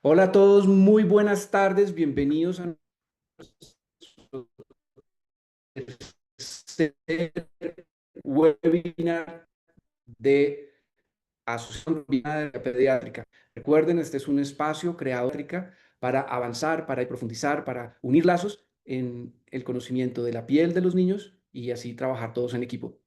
Hola a todos, muy buenas tardes, bienvenidos a este webinar de Asociación Colombiana de Pediátrica. Recuerden, este es un espacio creado para avanzar, para profundizar, para unir lazos en el conocimiento de la piel de los niños y así trabajar todos en equipo.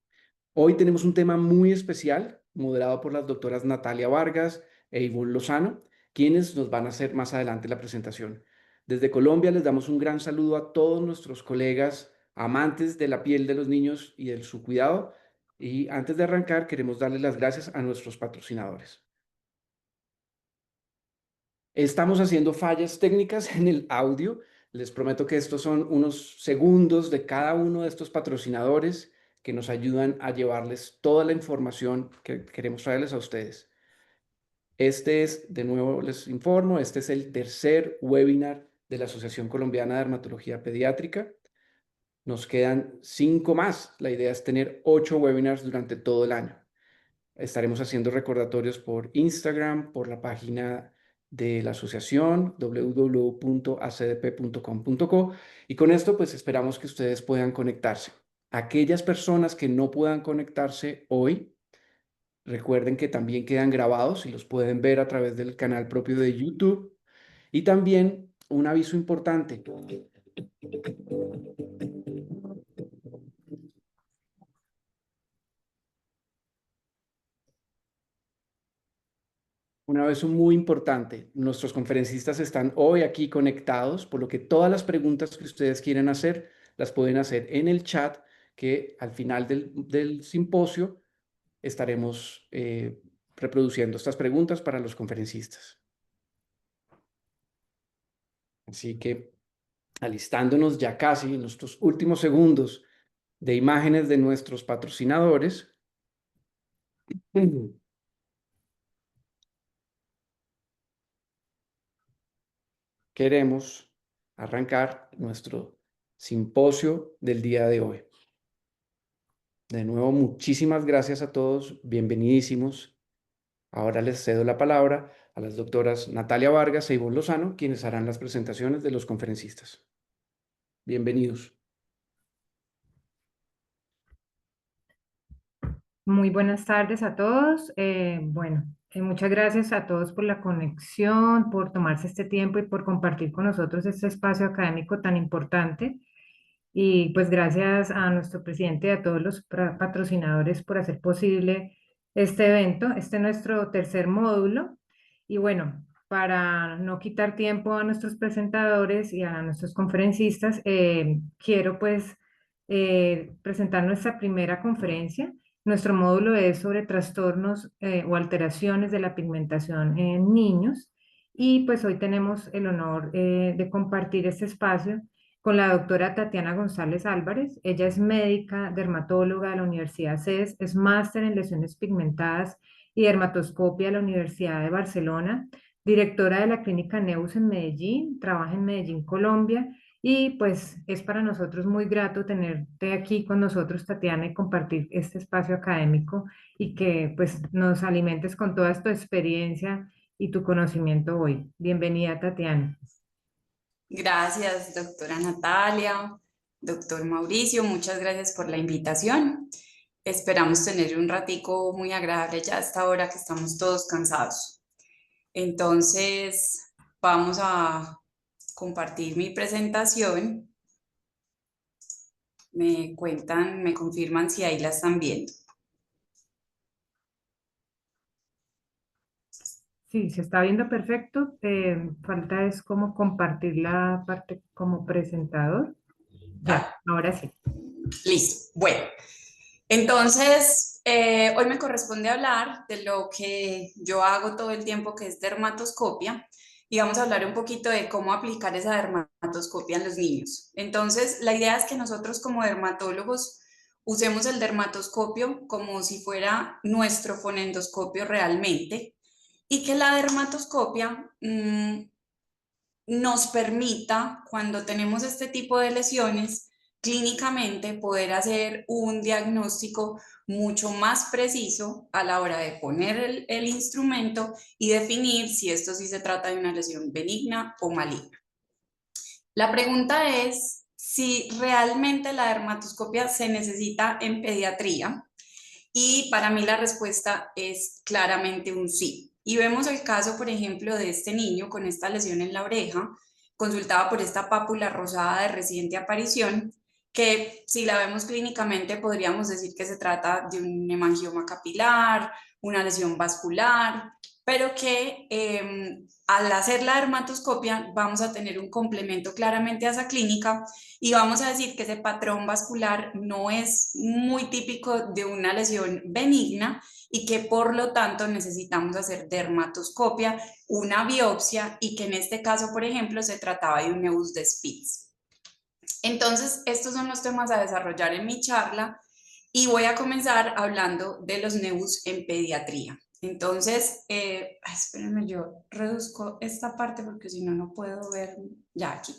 Hoy tenemos un tema muy especial, moderado por las doctoras Natalia Vargas e Ivonne Lozano, quienes nos van a hacer más adelante la presentación. Desde Colombia les damos un gran saludo a todos nuestros colegas amantes de la piel de los niños y de su cuidado. Y antes de arrancar, queremos darles las gracias a nuestros patrocinadores. Estamos haciendo fallas técnicas en el audio. Les prometo que estos son unos segundos de cada uno de estos patrocinadores que nos ayudan a llevarles toda la información que queremos traerles a ustedes. Este es, de nuevo les informo, este es el tercer webinar de la Asociación Colombiana de Dermatología Pediátrica. Nos quedan 5 más. La idea es tener 8 webinars durante todo el año. Estaremos haciendo recordatorios por Instagram, por la página de la asociación www.acdp.com.co, y con esto pues esperamos que ustedes puedan conectarse. Aquellas personas que no puedan conectarse hoy, recuerden que también quedan grabados y los pueden ver a través del canal propio de YouTube. Y también un aviso importante. Una vez muy importante, nuestros conferencistas están hoy aquí conectados, por lo que todas las preguntas que ustedes quieren hacer las pueden hacer en el chat, que al final del simposio estaremos reproduciendo estas preguntas para los conferencistas. Así que alistándonos ya casi en nuestros últimos segundos de imágenes de nuestros patrocinadores. Queremos arrancar nuestro simposio del día de hoy. De nuevo, muchísimas gracias a todos, bienvenidísimos. Ahora les cedo la palabra a las doctoras Natalia Vargas e Ivonne Lozano, quienes harán las presentaciones de los conferencistas. Bienvenidos. Muy buenas tardes a todos. Muchas gracias a todos por la conexión, por tomarse este tiempo y por compartir con nosotros este espacio académico tan importante. Y pues gracias a nuestro presidente y a todos los patrocinadores por hacer posible este evento. Este es nuestro tercer módulo. Y bueno, para no quitar tiempo a nuestros presentadores y a nuestros conferencistas, quiero presentar nuestra primera conferencia. Nuestro módulo es sobre trastornos o alteraciones de la pigmentación en niños. Y pues hoy tenemos el honor de compartir este espacio con la doctora Tatiana González Álvarez. Ella es médica dermatóloga de la Universidad CES, es máster en lesiones pigmentadas y dermatoscopia de la Universidad de Barcelona, directora de la Clínica Neus en Medellín, trabaja en Medellín, Colombia, y pues es para nosotros muy grato tenerte aquí con nosotros, Tatiana, y compartir este espacio académico y que pues nos alimentes con toda tu experiencia y tu conocimiento hoy. Bienvenida, Tatiana. Gracias, doctora Natalia, doctor Mauricio, muchas gracias por la invitación. Esperamos tener un ratico muy agradable ya hasta ahora que estamos todos cansados. Entonces, vamos a compartir mi presentación. Me cuentan, me confirman si ahí la están viendo. Sí, se está viendo perfecto. Falta es como compartir la parte como presentador. Dale, Ya, ahora sí. listo. Bueno, entonces, hoy me corresponde hablar de lo que yo hago todo el tiempo, que es dermatoscopia, y vamos a hablar un poquito de cómo aplicar esa dermatoscopia en los niños. Entonces, la idea es que nosotros como dermatólogos usemos el dermatoscopio como si fuera nuestro fonendoscopio realmente, y que la dermatoscopia nos permita, cuando tenemos este tipo de lesiones, clínicamente poder hacer un diagnóstico mucho más preciso a la hora de poner el instrumento y definir si esto sí se trata de una lesión benigna o maligna. La pregunta es si realmente la dermatoscopia se necesita en pediatría, y para mí la respuesta es claramente un sí. Y vemos el caso, por ejemplo, de este niño con esta lesión en la oreja, consultaba por esta pápula rosada de reciente aparición, que si la vemos clínicamente podríamos decir que se trata de un hemangioma capilar, una lesión vascular, pero que al hacer la dermatoscopia vamos a tener un complemento claramente a esa clínica y vamos a decir que ese patrón vascular no es muy típico de una lesión benigna y que por lo tanto necesitamos hacer dermatoscopia, una biopsia, y que en este caso, por ejemplo, se trataba de un nevus de Spitz. Entonces, estos son los temas a desarrollar en mi charla y voy a comenzar hablando de los nevus en pediatría. Entonces, espérenme, yo reduzco esta parte porque si no, no puedo ver ya aquí.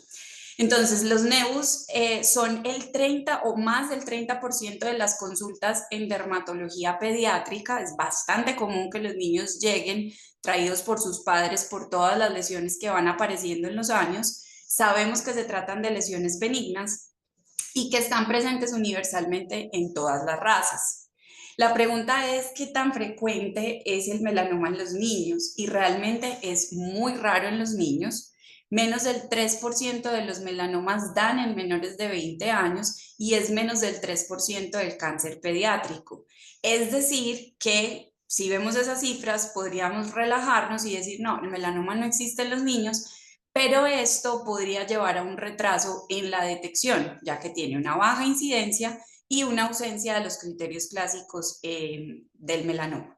Entonces, los nevus son el 30 o más del 30% de las consultas en dermatología pediátrica. Es bastante común que los niños lleguen traídos por sus padres por todas las lesiones que van apareciendo en los años. Sabemos que se tratan de lesiones benignas y que están presentes universalmente en todas las razas. La pregunta es qué tan frecuente es el melanoma en los niños, y realmente es muy raro en los niños. Menos del 3% de los melanomas dan en menores de 20 años y es menos del 3% del cáncer pediátrico. Es decir, que si vemos esas cifras podríamos relajarnos y decir, no, el melanoma no existe en los niños, pero esto podría llevar a un retraso en la detección, ya que tiene una baja incidencia y una ausencia de los criterios clásicos del melanoma.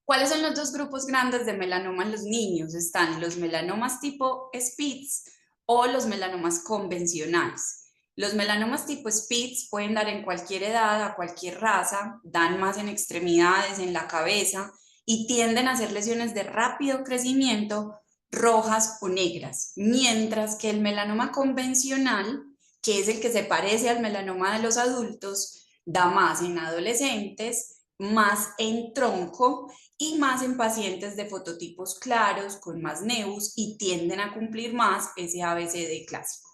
¿Cuáles son los dos grupos grandes de melanoma en los niños? Están los melanomas tipo Spitz o los melanomas convencionales. Los melanomas tipo Spitz pueden dar en cualquier edad, a cualquier raza, dan más en extremidades, en la cabeza, y tienden a ser lesiones de rápido crecimiento, rojas o negras, mientras que el melanoma convencional, que es el que se parece al melanoma de los adultos, da más en adolescentes, más en tronco y más en pacientes de fototipos claros, con más nevus, y tienden a cumplir más ese ABCD clásico.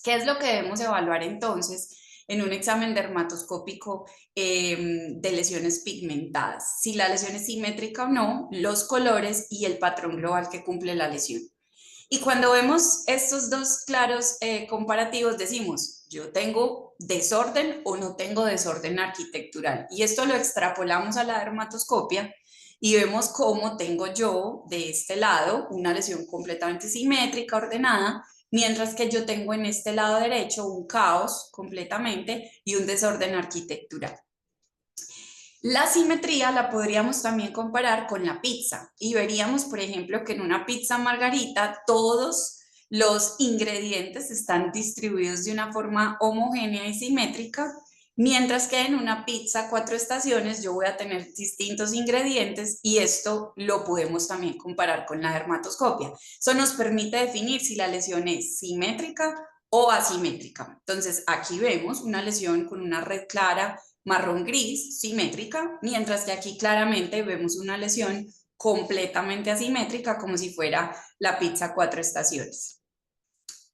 ¿Qué es lo que debemos evaluar entonces en un examen dermatoscópico de lesiones pigmentadas? Si la lesión es simétrica o no, los colores y el patrón global que cumple la lesión. Y cuando vemos estos dos claros comparativos, decimos, yo tengo desorden o no tengo desorden arquitectural. Y esto lo extrapolamos a la dermatoscopia y vemos cómo tengo yo de este lado una lesión completamente simétrica, ordenada, mientras que yo tengo en este lado derecho un caos completamente y un desorden arquitectural. La simetría la podríamos también comparar con la pizza y veríamos, por ejemplo, que en una pizza margarita todos los ingredientes están distribuidos de una forma homogénea y simétrica, mientras que en una pizza 4 estaciones yo voy a tener distintos ingredientes, y esto lo podemos también comparar con la dermatoscopia. Eso nos permite definir si la lesión es simétrica o asimétrica. Entonces aquí vemos una lesión con una red clara marrón gris, simétrica, mientras que aquí claramente vemos una lesión completamente asimétrica, como si fuera la pizza 4 estaciones.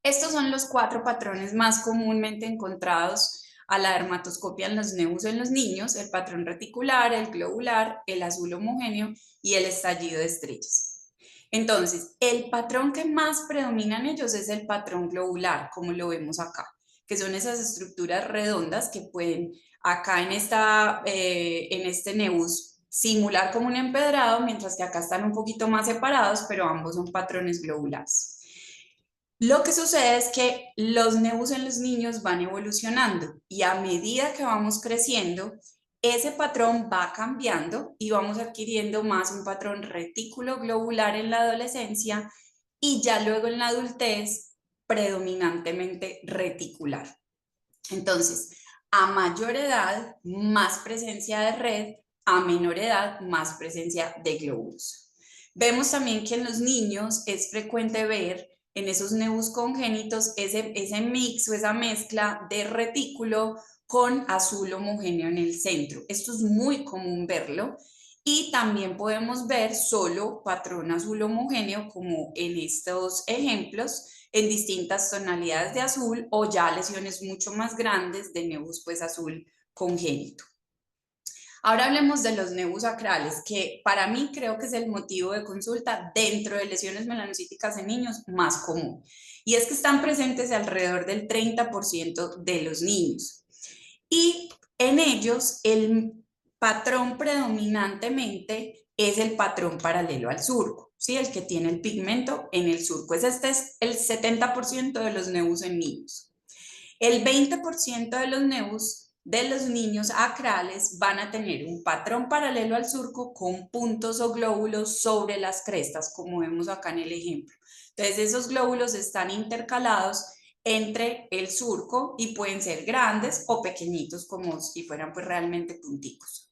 Estos son los 4 patrones más comúnmente encontrados a la dermatoscopia en los nevus en los niños: el patrón reticular, el globular, el azul homogéneo y el estallido de estrellas. Entonces, el patrón que más predomina en ellos es el patrón globular, como lo vemos acá, que son esas estructuras redondas que pueden acá en este nevus simular como un empedrado, mientras que acá están un poquito más separados, pero ambos son patrones globulares. Lo que sucede es que los nevus en los niños van evolucionando y a medida que vamos creciendo, ese patrón va cambiando y vamos adquiriendo más un patrón retículo globular en la adolescencia y ya luego en la adultez predominantemente reticular. Entonces, a mayor edad, más presencia de red; a menor edad, más presencia de glóbulos. Vemos también que en los niños es frecuente ver en esos nevus congénitos ese mix o esa mezcla de retículo con azul homogéneo en el centro. Esto es muy común verlo. Y también podemos ver solo patrón azul homogéneo, como en estos ejemplos, en distintas tonalidades de azul, o ya lesiones mucho más grandes de nevus pues azul congénito. Ahora hablemos de los nevus acrales, que para mí creo que es el motivo de consulta dentro de lesiones melanocíticas en niños más común. Y es que están presentes alrededor del 30% de los niños. Y en ellos el patrón predominantemente es el patrón paralelo al surco, ¿sí? El que tiene el pigmento en el surco. Este es el 70% de los nevus en niños. El 20% de los nevus de los niños acrales van a tener un patrón paralelo al surco con puntos o glóbulos sobre las crestas, como vemos acá en el ejemplo. Entonces esos glóbulos están intercalados entre el surco y pueden ser grandes o pequeñitos, como si fueran pues realmente punticos.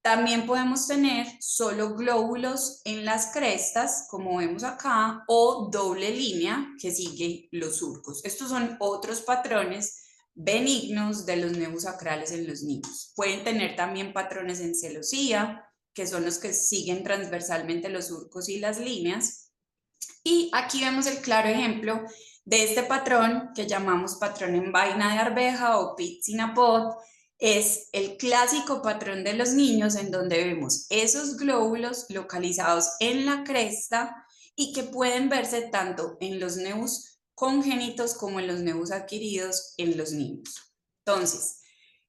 También podemos tener solo glóbulos en las crestas, como vemos acá, o doble línea que sigue los surcos. Estos son otros patrones benignos de los nevus acrales en los niños. Pueden tener también patrones en celosía, que son los que siguen transversalmente los surcos y las líneas. Y aquí vemos el claro ejemplo de este patrón que llamamos patrón en vaina de arveja o pit synapod. Es el clásico patrón de los niños en donde vemos esos glóbulos localizados en la cresta y que pueden verse tanto en los nevus congénitos como en los nevus adquiridos en los niños. Entonces,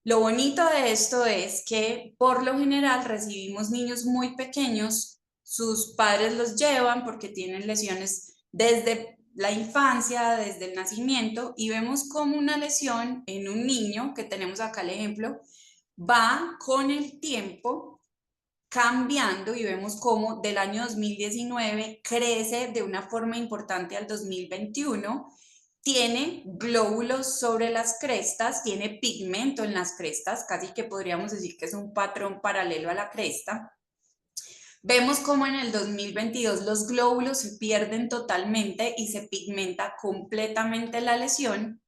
lo bonito de esto es que por lo general recibimos niños muy pequeños, sus padres los llevan porque tienen lesiones desde la infancia, desde el nacimiento, y vemos como una lesión en un niño, que tenemos acá el ejemplo, va con el tiempo cambiando y vemos cómo del año 2019 crece de una forma importante al 2021, tiene glóbulos sobre las crestas, tiene pigmento en las crestas, casi que podríamos decir que es un patrón paralelo a la cresta. Vemos cómo en el 2022 los glóbulos se pierden totalmente y se pigmenta completamente la lesión.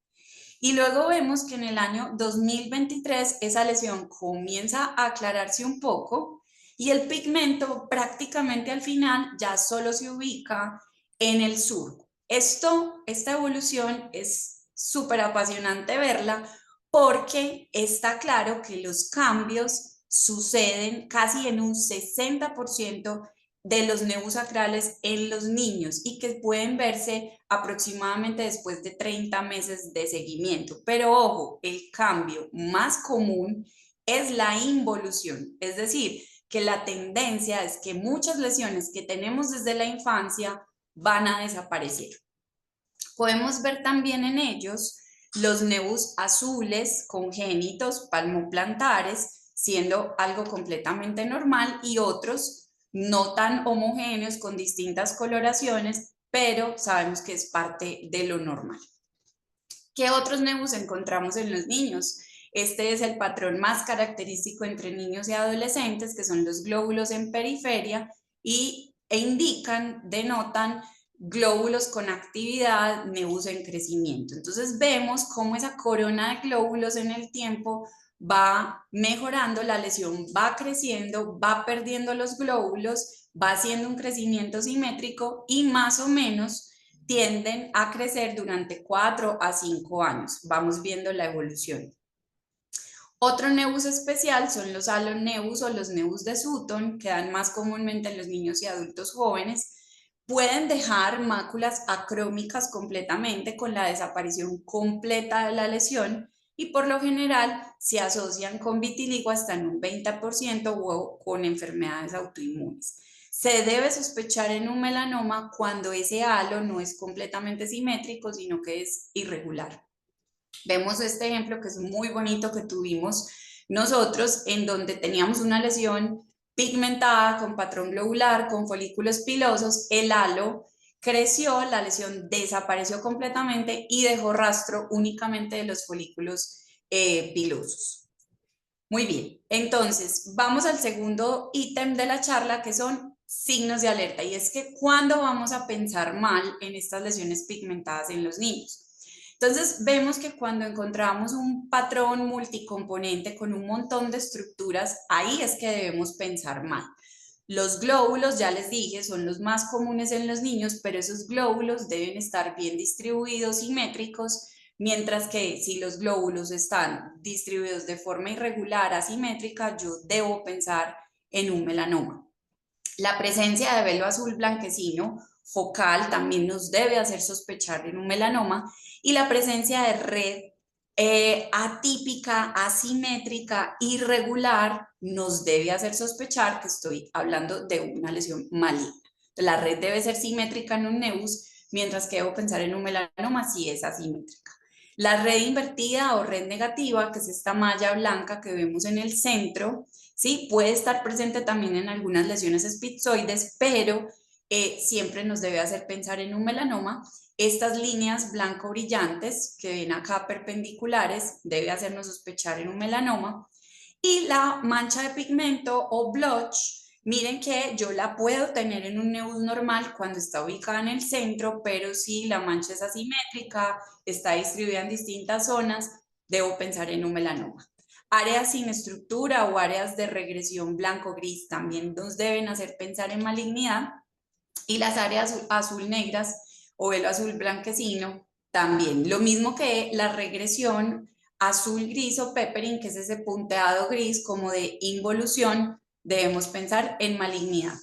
Y luego vemos que en el año 2023 esa lesión comienza a aclararse un poco y el pigmento prácticamente al final ya solo se ubica en el surco. Esta evolución es súper apasionante verla porque está claro que los cambios suceden casi en un 60% de los nevus acrales en los niños y que pueden verse aproximadamente después de 30 meses de seguimiento. Pero ojo, el cambio más común es la involución, es decir, que la tendencia es que muchas lesiones que tenemos desde la infancia van a desaparecer. Podemos ver también en ellos los nevus azules congénitos palmoplantares, siendo algo completamente normal, y otros no tan homogéneos con distintas coloraciones, pero sabemos que es parte de lo normal. ¿Qué otros nevus encontramos en los niños? Este es el patrón más característico entre niños y adolescentes, que son los glóbulos en periferia e denotan glóbulos con actividad, nevus en crecimiento. Entonces vemos cómo esa corona de glóbulos en el tiempo va mejorando, la lesión va creciendo, va perdiendo los glóbulos, va haciendo un crecimiento simétrico y más o menos tienden a crecer durante 4 a 5 años. Vamos viendo la evolución. Otro nevus especial son los alonevus o los nevus de Sutton, que dan más comúnmente en los niños y adultos jóvenes. Pueden dejar máculas acrómicas completamente con la desaparición completa de la lesión y por lo general se asocian con vitiligo hasta en un 20% o con enfermedades autoinmunes. Se debe sospechar en un melanoma cuando ese halo no es completamente simétrico, sino que es irregular. Vemos este ejemplo que es muy bonito que tuvimos nosotros, en donde teníamos una lesión pigmentada con patrón globular, con folículos pilosos, el halo creció, la lesión desapareció completamente y dejó rastro únicamente de los folículos pilosos. Muy bien, entonces vamos al segundo ítem de la charla, que son signos de alerta, y es que ¿cuándo vamos a pensar mal en estas lesiones pigmentadas en los niños? Entonces vemos que cuando encontramos un patrón multicomponente con un montón de estructuras, ahí es que debemos pensar mal. Los glóbulos, ya les dije, son los más comunes en los niños, pero esos glóbulos deben estar bien distribuidos, simétricos, mientras que si los glóbulos están distribuidos de forma irregular, asimétrica, yo debo pensar en un melanoma. La presencia de velo azul blanquecino focal también nos debe hacer sospechar en un melanoma, y la presencia de red atípica, asimétrica, irregular, nos debe hacer sospechar que estoy hablando de una lesión maligna. La red debe ser simétrica en un nevus, mientras que debo pensar en un melanoma si es asimétrica. La red invertida o red negativa, que es esta malla blanca que vemos en el centro, ¿sí? Puede estar presente también en algunas lesiones esquizoides, pero siempre nos debe hacer pensar en un melanoma. Estas líneas blanco brillantes que ven acá perpendiculares debe hacernos sospechar en un melanoma. Y la mancha de pigmento o blotch, miren que yo la puedo tener en un nevus normal cuando está ubicada en el centro, pero si la mancha es asimétrica, está distribuida en distintas zonas, debo pensar en un melanoma. Áreas sin estructura o áreas de regresión blanco-gris también nos deben hacer pensar en malignidad. Y las áreas azul-negras o velo azul blanquecino también. Lo mismo que la regresión azul-gris o peppering, que es ese punteado gris como de involución, debemos pensar en malignidad.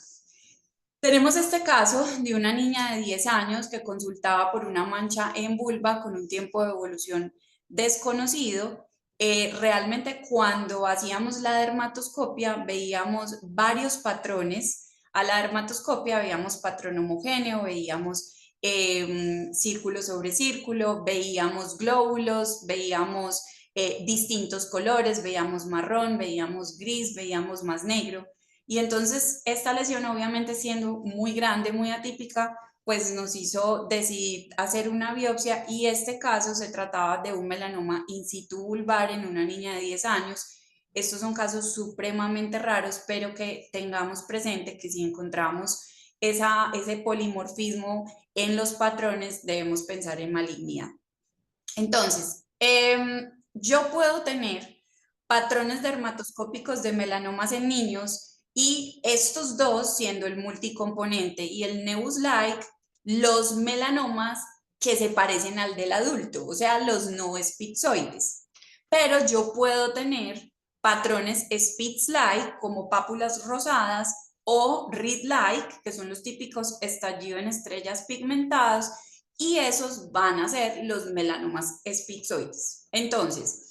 Tenemos este caso de una niña de 10 años que consultaba por una mancha en vulva con un tiempo de evolución desconocido. Realmente cuando hacíamos la dermatoscopia veíamos varios patrones. A la dermatoscopia veíamos patrón homogéneo, veíamos círculo sobre círculo, veíamos glóbulos, veíamos distintos colores, veíamos marrón, veíamos gris, veíamos más negro. Y entonces esta lesión, obviamente siendo muy grande, muy atípica, pues nos hizo decidir hacer una biopsia, y este caso se trataba de un melanoma in situ vulvar en una niña de 10 años. Estos son casos supremamente raros, pero que tengamos presente que si encontramos ese polimorfismo en los patrones, debemos pensar en malignidad. Entonces, yo puedo tener patrones dermatoscópicos de melanomas en niños, y estos dos, siendo el multicomponente y el nevus-like, los melanomas que se parecen al del adulto, o sea, los no spitzoides. Pero yo puedo tener patrones spitz-like como pápulas rosadas o reed-like, que son los típicos estallido en estrellas pigmentadas, y esos van a ser los melanomas spitzoides. Entonces,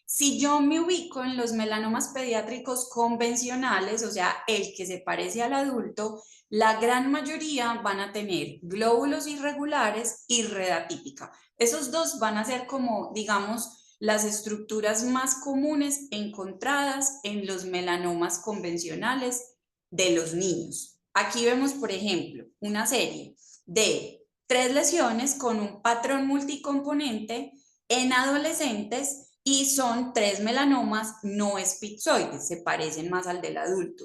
si yo me ubico en los melanomas pediátricos convencionales, o sea, el que se parece al adulto, la gran mayoría van a tener glóbulos irregulares y red atípica. Esos dos van a ser como, digamos, las estructuras más comunes encontradas en los melanomas convencionales de los niños. Aquí vemos, por ejemplo, una serie de 3 lesiones con un patrón multicomponente en adolescentes, y son 3 melanomas no spitzoides, se parecen más al del adulto.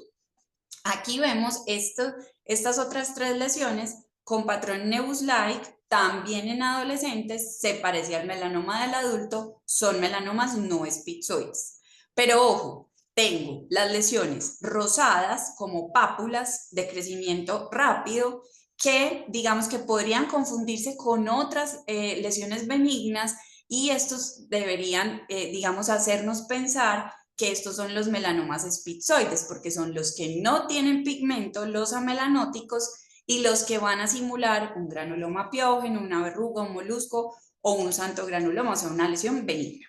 Aquí vemos estas otras 3 lesiones con patrón nevus-like, también en adolescentes, se parece al melanoma del adulto, son melanomas no spitzoides. Pero ojo, tengo las lesiones rosadas como pápulas de crecimiento rápido, que digamos que podrían confundirse con otras lesiones benignas, y estos deberían, digamos, hacernos pensar que estos son los melanomas spitzoides, porque son los que no tienen pigmento, los amelanóticos, y los que van a simular un granuloma piógeno, una verruga, un molusco o un santo granuloma, o sea, una lesión benigna.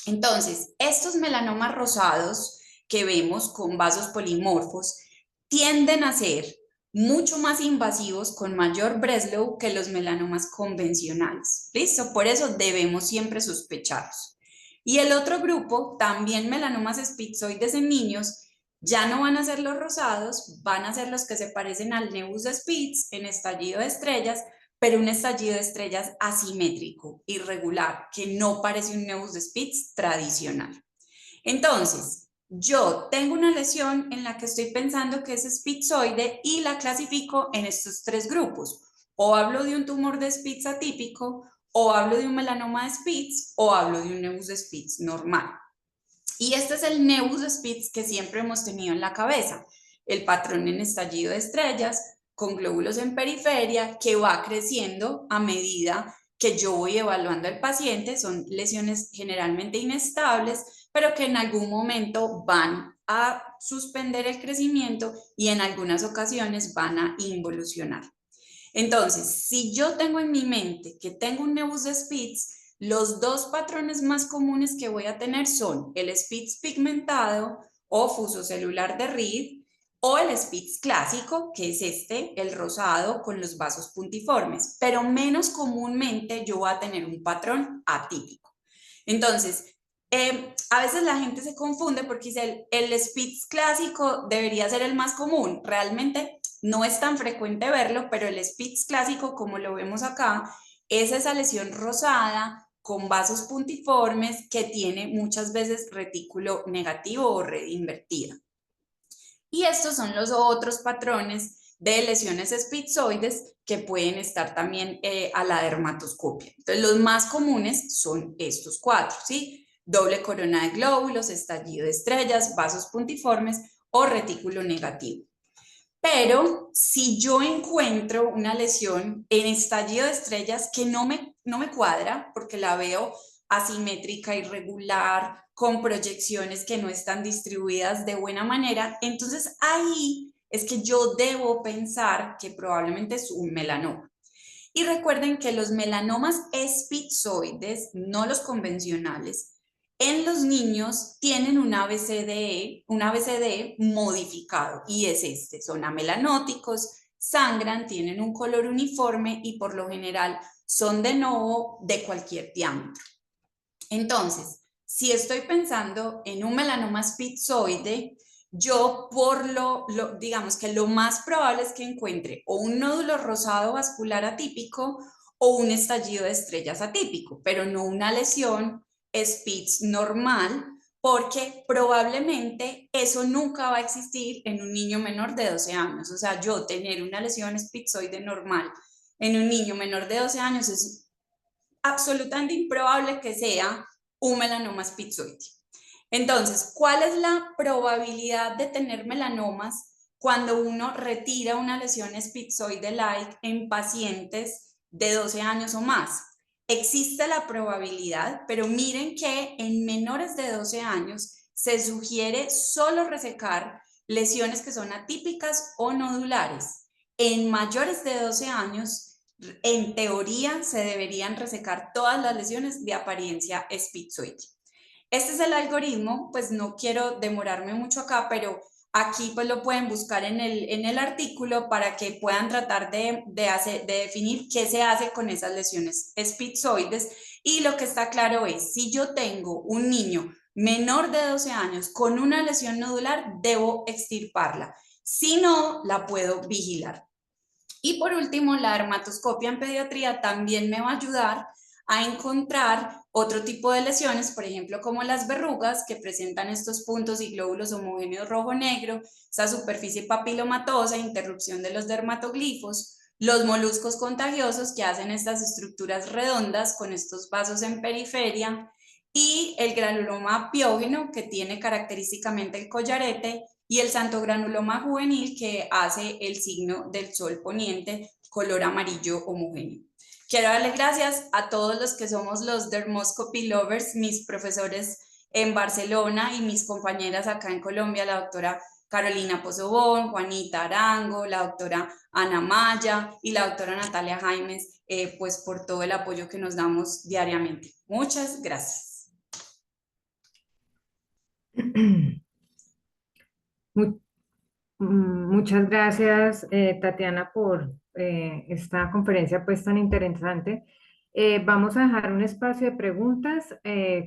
Entonces, estos melanomas rosados que vemos con vasos polimorfos tienden a ser mucho más invasivos, con mayor Breslow, que los melanomas convencionales. ¿Listo? Por eso debemos siempre sospecharlos. Y el otro grupo, también melanomas spitzoides en niños, ya no van a ser los rosados, van a ser los que se parecen al nevus de Spitz en estallido de estrellas, pero un estallido de estrellas asimétrico, irregular, que no parece un nevus de Spitz tradicional. Entonces, yo tengo una lesión en la que estoy pensando que es spitzoide y la clasifico en estos tres grupos. O hablo de un tumor de Spitz atípico, o hablo de un melanoma de Spitz, o hablo de un nevus de Spitz normal. Y este es el nevus de Spitz que siempre hemos tenido en la cabeza, el patrón en estallido de estrellas, con glóbulos en periferia, que va creciendo a medida que yo voy evaluando al paciente. Son lesiones generalmente inestables, pero que en algún momento van a suspender el crecimiento y en algunas ocasiones van a involucionar. Entonces, si yo tengo en mi mente que tengo un nevus de Spitz, los dos patrones más comunes que voy a tener son el Spitz pigmentado o fuso celular de Reed, o el Spitz clásico, que es este, el rosado con los vasos puntiformes, pero menos comúnmente yo voy a tener un patrón atípico. Entonces, a veces la gente se confunde porque dice el Spitz clásico debería ser el más común. Realmente no es tan frecuente verlo, pero el Spitz clásico, como lo vemos acá, es esa lesión rosada con vasos puntiformes que tiene muchas veces retículo negativo o red invertida. Y estos son los otros patrones de lesiones spitzoides que pueden estar también a la dermatoscopia. Entonces, los más comunes son estos cuatro, ¿sí? Doble corona de glóbulos, estallido de estrellas, vasos puntiformes o retículo negativo. Pero si yo encuentro una lesión en estallido de estrellas que no me cuadra, porque la veo asimétrica, irregular, con proyecciones que no están distribuidas de buena manera, entonces ahí es que yo debo pensar que probablemente es un melanoma. Y recuerden que los melanomas espitzoides, no los convencionales, en los niños tienen un ABCDE modificado, y es este: son amelanóticos, sangran, tienen un color uniforme y por lo general son de novo de cualquier diámetro. Entonces, si estoy pensando en un melanoma spitzoide, yo digamos que lo más probable es que encuentre o un nódulo rosado vascular atípico o un estallido de estrellas atípico, pero no una lesión Spitz normal, porque probablemente eso nunca va a existir en un niño menor de 12 años. O sea, yo tener una lesión spitzoide normal en un niño menor de 12 años es absolutamente improbable que sea un melanoma spitzoide. Entonces, ¿cuál es la probabilidad de tener melanomas cuando uno retira una lesión spitzoide-like en pacientes de 12 años o más? Existe la probabilidad, pero miren que en menores de 12 años se sugiere solo resecar lesiones que son atípicas o nodulares. En mayores de 12 años, en teoría, se deberían resecar todas las lesiones de apariencia spitzoide. Este es el algoritmo, pues no quiero demorarme mucho acá, pero aquí pues lo pueden buscar en el artículo para que puedan tratar de definir qué se hace con esas lesiones spitzoides. Y lo que está claro es, si yo tengo un niño menor de 12 años con una lesión nodular, debo extirparla. Si no, la puedo vigilar. Y por último, la dermatoscopia en pediatría también me va a ayudar a encontrar otro tipo de lesiones, por ejemplo, como las verrugas, que presentan estos puntos y glóbulos homogéneos rojo-negro, esa superficie papilomatosa, interrupción de los dermatoglifos, los moluscos contagiosos que hacen estas estructuras redondas con estos vasos en periferia, y el granuloma piógeno, que tiene característicamente el collarete, y el santogranuloma juvenil, que hace el signo del sol poniente, color amarillo homogéneo. Quiero darle gracias a todos los que somos los Dermoscopy Lovers, mis profesores en Barcelona y mis compañeras acá en Colombia, la doctora Carolina Pozobón, Juanita Arango, la doctora Ana Maya y la doctora Natalia Jaimes, pues por todo el apoyo que nos damos diariamente. Muchas gracias. Muchas gracias, Tatiana, por esta conferencia pues tan interesante. Vamos a dejar un espacio de preguntas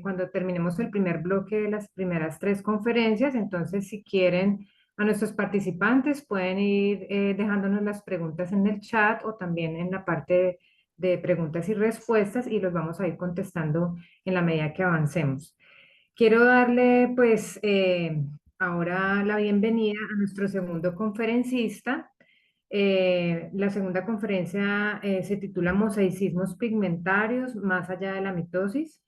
cuando terminemos el primer bloque de las primeras tres conferencias. Entonces, si quieren, a nuestros participantes pueden ir dejándonos las preguntas en el chat o también en la parte de preguntas y respuestas, y los vamos a ir contestando en la medida que avancemos. Quiero darle pues ahora la bienvenida a nuestro segundo conferencista. La segunda conferencia se titula Mosaicismos pigmentarios más allá de la mitosis,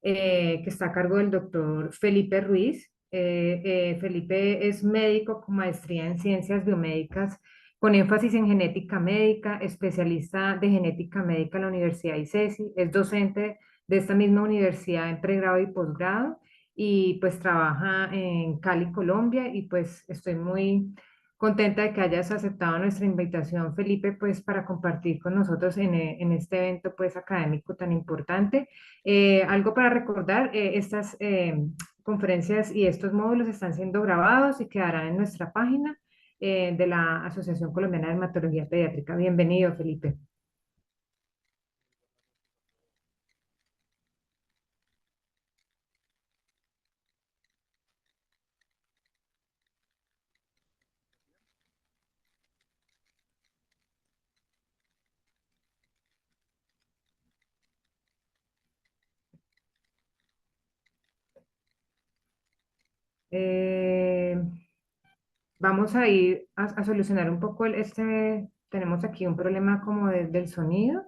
que está a cargo del doctor Felipe Ruiz. Felipe es médico con maestría en ciencias biomédicas con énfasis en genética médica, especialista de genética médica en la Universidad ICESI, es docente de esta misma universidad en pregrado y posgrado y pues trabaja en Cali, Colombia, y pues estoy muy contenta de que hayas aceptado nuestra invitación, Felipe, pues para compartir con nosotros en este evento pues académico tan importante. Algo para recordar, estas conferencias y estos módulos están siendo grabados y quedarán en nuestra página de la Asociación Colombiana de Dermatología Pediátrica. Bienvenido, Felipe. Eh, Vamos a ir a solucionar un poco tenemos aquí un problema como del sonido.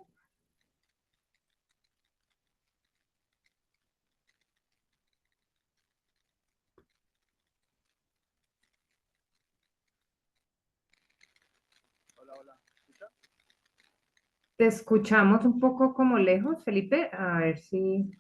Te escuchamos un poco como lejos, Felipe, a ver si...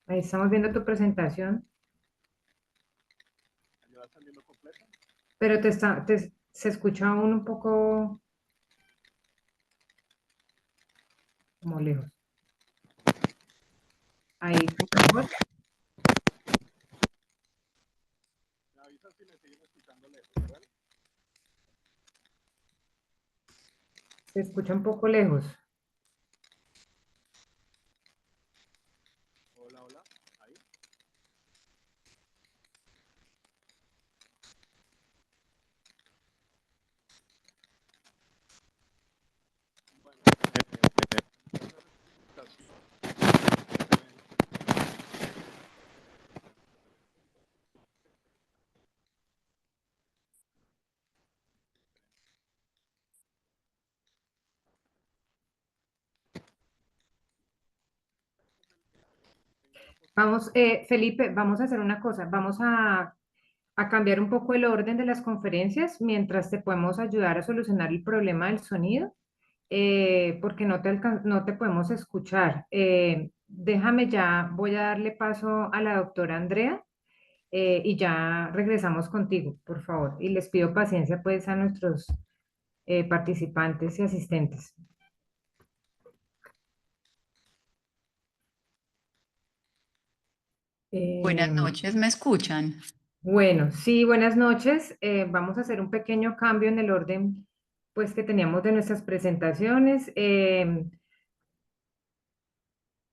Ahí estamos viendo tu presentación, pero se escucha aún un poco como lejos. Ahí, mejor. Se escucha un poco lejos. Vamos, Felipe, vamos a hacer una cosa. Vamos a cambiar un poco el orden de las conferencias mientras te podemos ayudar a solucionar el problema del sonido, porque no te podemos escuchar. Déjame ya, voy a darle paso a la doctora Andrea y ya regresamos contigo, por favor. Y les pido paciencia pues a nuestros participantes y asistentes. Buenas Em, noches, ¿me escuchan? Bueno, sí, buenas noches. Vamos a hacer un pequeño cambio en el orden, pues, que teníamos de nuestras presentaciones.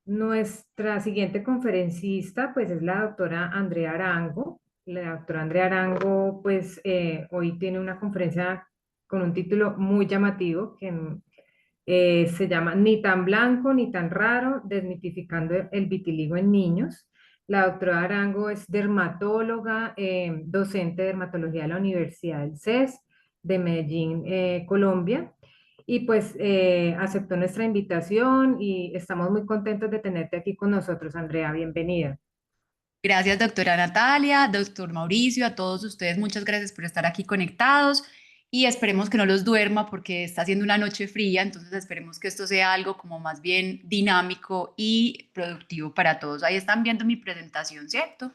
Nuestra siguiente conferencista, pues, es la doctora Andrea Arango. La doctora Andrea Arango, pues, hoy tiene una conferencia con un título muy llamativo que se llama Ni tan blanco ni tan raro, desmitificando el vitiligo en niños. La doctora Arango es dermatóloga, docente de dermatología de la Universidad del CES de Medellín, Colombia. Y pues aceptó nuestra invitación y estamos muy contentos de tenerte aquí con nosotros, Andrea. Bienvenida. Gracias, doctora Natalia, doctor Mauricio, a todos ustedes, muchas gracias por estar aquí conectados y esperemos que no los duerma porque está haciendo una noche fría, entonces esperemos que esto sea algo como más bien dinámico y productivo para todos. Ahí están viendo mi presentación, ¿cierto?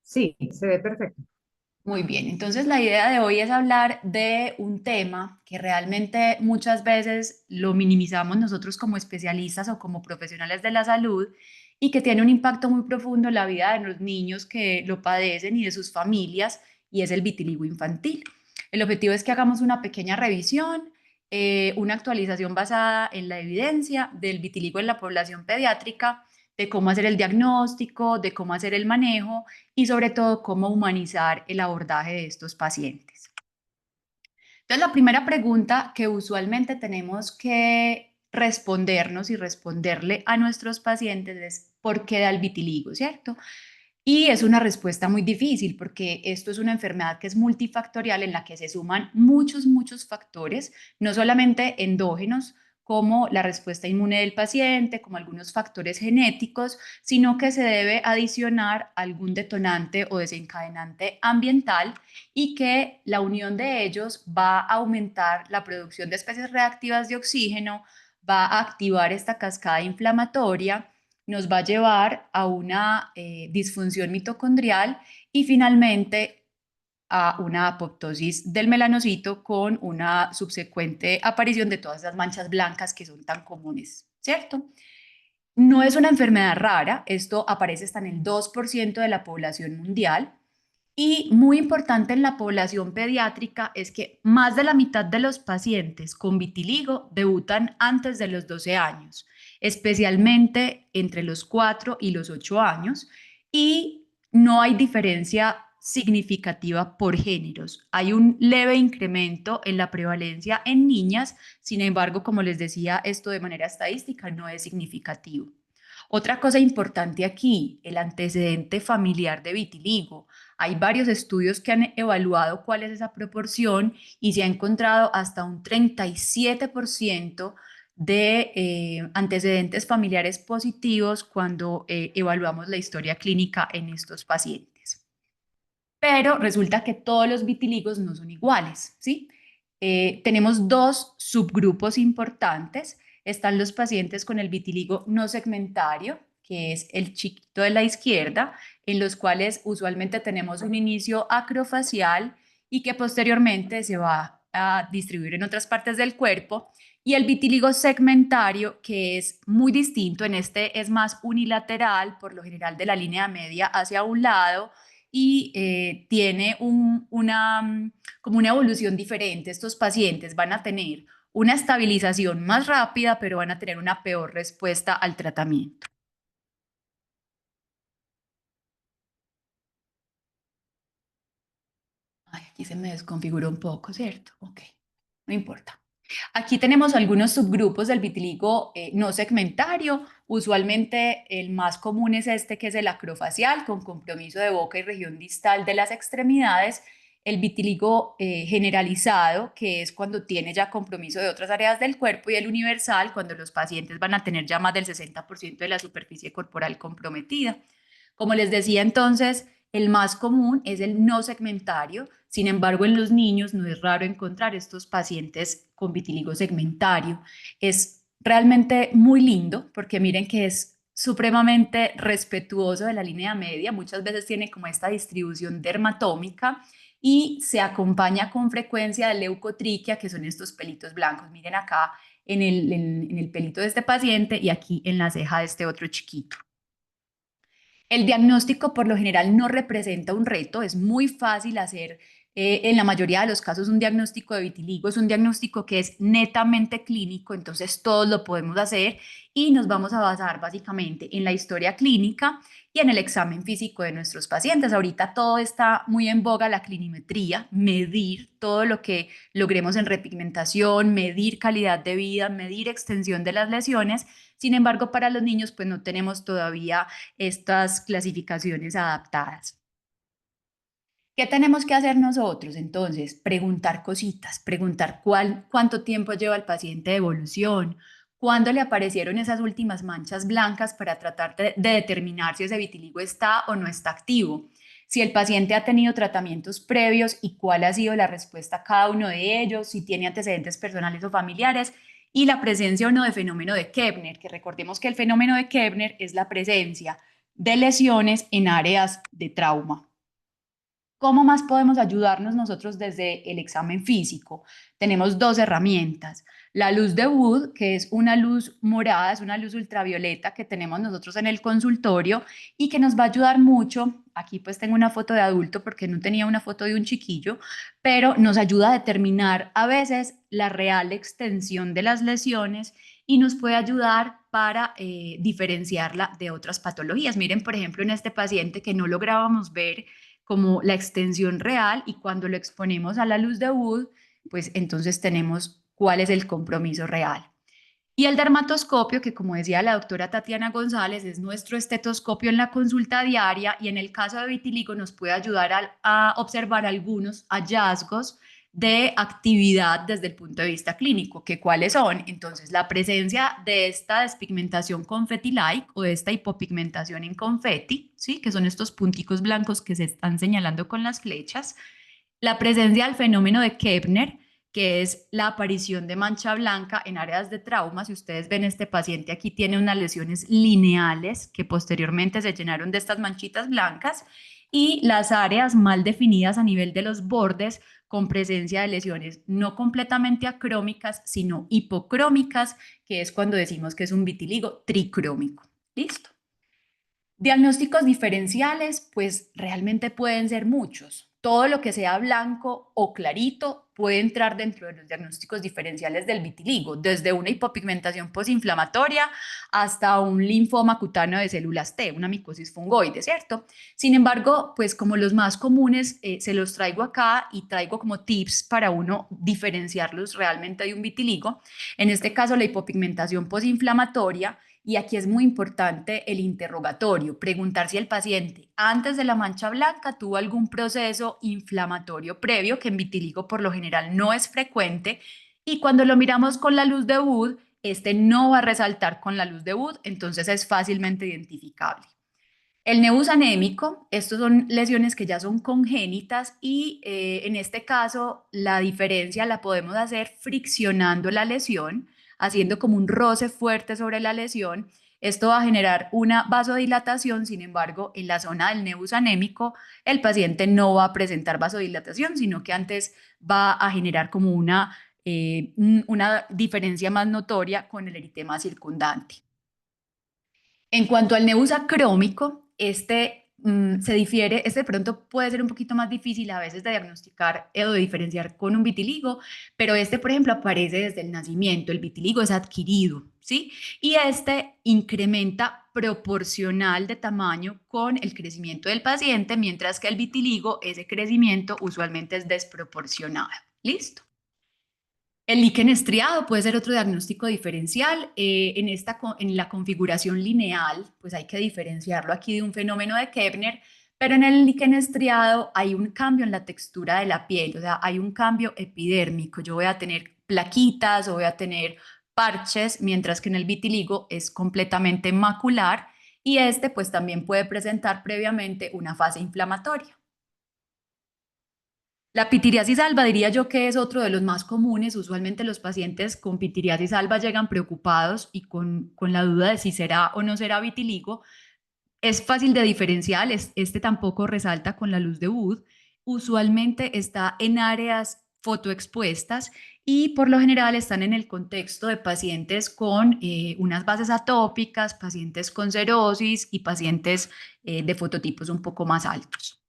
Sí, se ve perfecto. Muy bien, entonces la idea de hoy es hablar de un tema que realmente muchas veces lo minimizamos nosotros como especialistas o como profesionales de la salud y que tiene un impacto muy profundo en la vida de los niños que lo padecen y de sus familias, y es el vitiligo infantil. El objetivo es que hagamos una pequeña revisión, una actualización basada en la evidencia del vitiligo en la población pediátrica, de cómo hacer el diagnóstico, de cómo hacer el manejo y sobre todo cómo humanizar el abordaje de estos pacientes. Entonces, la primera pregunta que usualmente tenemos que respondernos y responderle a nuestros pacientes es ¿por qué da el vitiligo, cierto? Y es una respuesta muy difícil porque esto es una enfermedad que es multifactorial en la que se suman muchos factores, no solamente endógenos, como la respuesta inmune del paciente, como algunos factores genéticos, sino que se debe adicionar algún detonante o desencadenante ambiental y que la unión de ellos va a aumentar la producción de especies reactivas de oxígeno, va a activar esta cascada inflamatoria, nos va a llevar a una disfunción mitocondrial y finalmente a una apoptosis del melanocito con una subsecuente aparición de todas esas manchas blancas que son tan comunes, ¿cierto? No es una enfermedad rara, esto aparece hasta en el 2% de la población mundial. Y muy importante en la población pediátrica es que más de la mitad de los pacientes con vitiligo debutan antes de los 12 años, especialmente entre los 4 y los 8 años, y no hay diferencia significativa por géneros. Hay un leve incremento en la prevalencia en niñas, sin embargo, como les decía, esto de manera estadística no es significativo. Otra cosa importante aquí, el antecedente familiar de vitiligo. Hay varios estudios que han evaluado cuál es esa proporción y se ha encontrado hasta un 37% de antecedentes familiares positivos cuando evaluamos la historia clínica en estos pacientes. Pero resulta que todos los vitiligos no son iguales, ¿sí? Tenemos dos subgrupos importantes. Están los pacientes con el vitiligo no segmentario, que es el chiquito de la izquierda, en los cuales usualmente tenemos un inicio acrofacial y que posteriormente se va a distribuir en otras partes del cuerpo. Y el vitiligo segmentario, que es muy distinto, en este es más unilateral, por lo general de la línea media hacia un lado, y tiene como una evolución diferente. Estos pacientes van a tener una estabilización más rápida, pero van a tener una peor respuesta al tratamiento. Ay, aquí se me desconfiguró un poco, ¿cierto? Ok, no importa. Aquí tenemos algunos subgrupos del vitiligo no segmentario. Usualmente el más común es este, que es el acrofacial, con compromiso de boca y región distal de las extremidades. El vitiligo generalizado, que es cuando tiene ya compromiso de otras áreas del cuerpo, y el universal, cuando los pacientes van a tener ya más del 60% de la superficie corporal comprometida. Como les decía entonces, el más común es el no segmentario. Sin embargo, en los niños no es raro encontrar estos pacientes con vitiligo segmentario. Es realmente muy lindo porque miren que es supremamente respetuoso de la línea media. Muchas veces tiene como esta distribución dermatómica y se acompaña con frecuencia de leucotriquia, que son estos pelitos blancos. Miren acá en el pelito de este paciente y aquí en la ceja de este otro chiquito. El diagnóstico por lo general no representa un reto, es muy fácil hacer en la mayoría de los casos un diagnóstico de vitiligo, es un diagnóstico que es netamente clínico, entonces todos lo podemos hacer y nos vamos a basar básicamente en la historia clínica y en el examen físico de nuestros pacientes. Ahorita todo está muy en boga, la clinimetría, medir todo lo que logremos en repigmentación, medir calidad de vida, medir extensión de las lesiones. Sin embargo, para los niños pues no tenemos todavía estas clasificaciones adaptadas. ¿Qué tenemos que hacer nosotros? Entonces, preguntar cositas, preguntar cuánto tiempo lleva el paciente de evolución, cuándo le aparecieron esas últimas manchas blancas para tratar de determinar si ese vitiligo está o no está activo, si el paciente ha tenido tratamientos previos y cuál ha sido la respuesta a cada uno de ellos, si tiene antecedentes personales o familiares, y la presencia o no de fenómeno de Koebner, que recordemos que el fenómeno de Koebner es la presencia de lesiones en áreas de trauma. ¿Cómo más podemos ayudarnos nosotros desde el examen físico? Tenemos dos herramientas. La luz de Wood, que es una luz morada, es una luz ultravioleta que tenemos nosotros en el consultorio y que nos va a ayudar mucho. Aquí pues tengo una foto de adulto porque no tenía una foto de un chiquillo, pero nos ayuda a determinar a veces la real extensión de las lesiones y nos puede ayudar para diferenciarla de otras patologías. Miren, por ejemplo, en este paciente que no lográbamos ver como la extensión real, y cuando lo exponemos a la luz de Wood, pues entonces tenemos cuál es el compromiso real. Y el dermatoscopio, que como decía la doctora Tatiana González, es nuestro estetoscopio en la consulta diaria y en el caso de vitiligo nos puede ayudar a observar algunos hallazgos de actividad desde el punto de vista clínico, que cuáles son. Entonces, la presencia de esta despigmentación confeti-like o de esta hipopigmentación en confeti, ¿sí? Que son estos punticos blancos que se están señalando con las flechas. La presencia del fenómeno de Koebner, que es la aparición de mancha blanca en áreas de trauma. Si ustedes ven, este paciente aquí tiene unas lesiones lineales que posteriormente se llenaron de estas manchitas blancas, y las áreas mal definidas a nivel de los bordes con presencia de lesiones no completamente acrómicas, sino hipocrómicas, que es cuando decimos que es un vitiligo tricrómico. ¿Listo? Diagnósticos diferenciales, pues realmente pueden ser muchos. Todo lo que sea blanco o clarito puede entrar dentro de los diagnósticos diferenciales del vitiligo, desde una hipopigmentación posinflamatoria hasta un linfoma cutáneo de células T, una micosis fungoide, ¿cierto? Sin embargo, pues como los más comunes se los traigo acá y traigo como tips para uno diferenciarlos realmente de un vitiligo. En este caso, la hipopigmentación posinflamatoria. Y aquí es muy importante el interrogatorio, preguntar si el paciente antes de la mancha blanca tuvo algún proceso inflamatorio previo, que en vitiligo por lo general no es frecuente, y cuando lo miramos con la luz de Wood, este no va a resaltar con la luz de Wood, entonces es fácilmente identificable. El nevus anémico, estos son lesiones que ya son congénitas y en este caso la diferencia la podemos hacer friccionando la lesión, haciendo como un roce fuerte sobre la lesión. Esto va a generar una vasodilatación. Sin embargo, en la zona del nevus anémico el paciente no va a presentar vasodilatación, sino que antes va a generar como una diferencia más notoria con el eritema circundante. En cuanto al nevus acrómico, se difiere, de pronto puede ser un poquito más difícil a veces de diagnosticar o de diferenciar con un vitiligo, pero por ejemplo, aparece desde el nacimiento. El vitiligo es adquirido, ¿sí? Y incrementa proporcional de tamaño con el crecimiento del paciente, mientras que el vitiligo, ese crecimiento usualmente es desproporcionado. ¿Listo? El líquen estriado puede ser otro diagnóstico diferencial. En la configuración lineal, pues hay que diferenciarlo aquí de un fenómeno de Koebner, pero en el líquen estriado hay un cambio en la textura de la piel, o sea, hay un cambio epidérmico. Yo voy a tener plaquitas o voy a tener parches, mientras que en el vitiligo es completamente macular y pues también puede presentar previamente una fase inflamatoria. La pitiriasis alba diría yo que es otro de los más comunes. Usualmente los pacientes con pitiriasis alba llegan preocupados y con la duda de si será o no será vitiligo. Es fácil de diferenciar, tampoco resalta con la luz de Wood. Usualmente está en áreas fotoexpuestas y por lo general están en el contexto de pacientes con unas bases atópicas, pacientes con cerosis y pacientes de fototipos un poco más altos.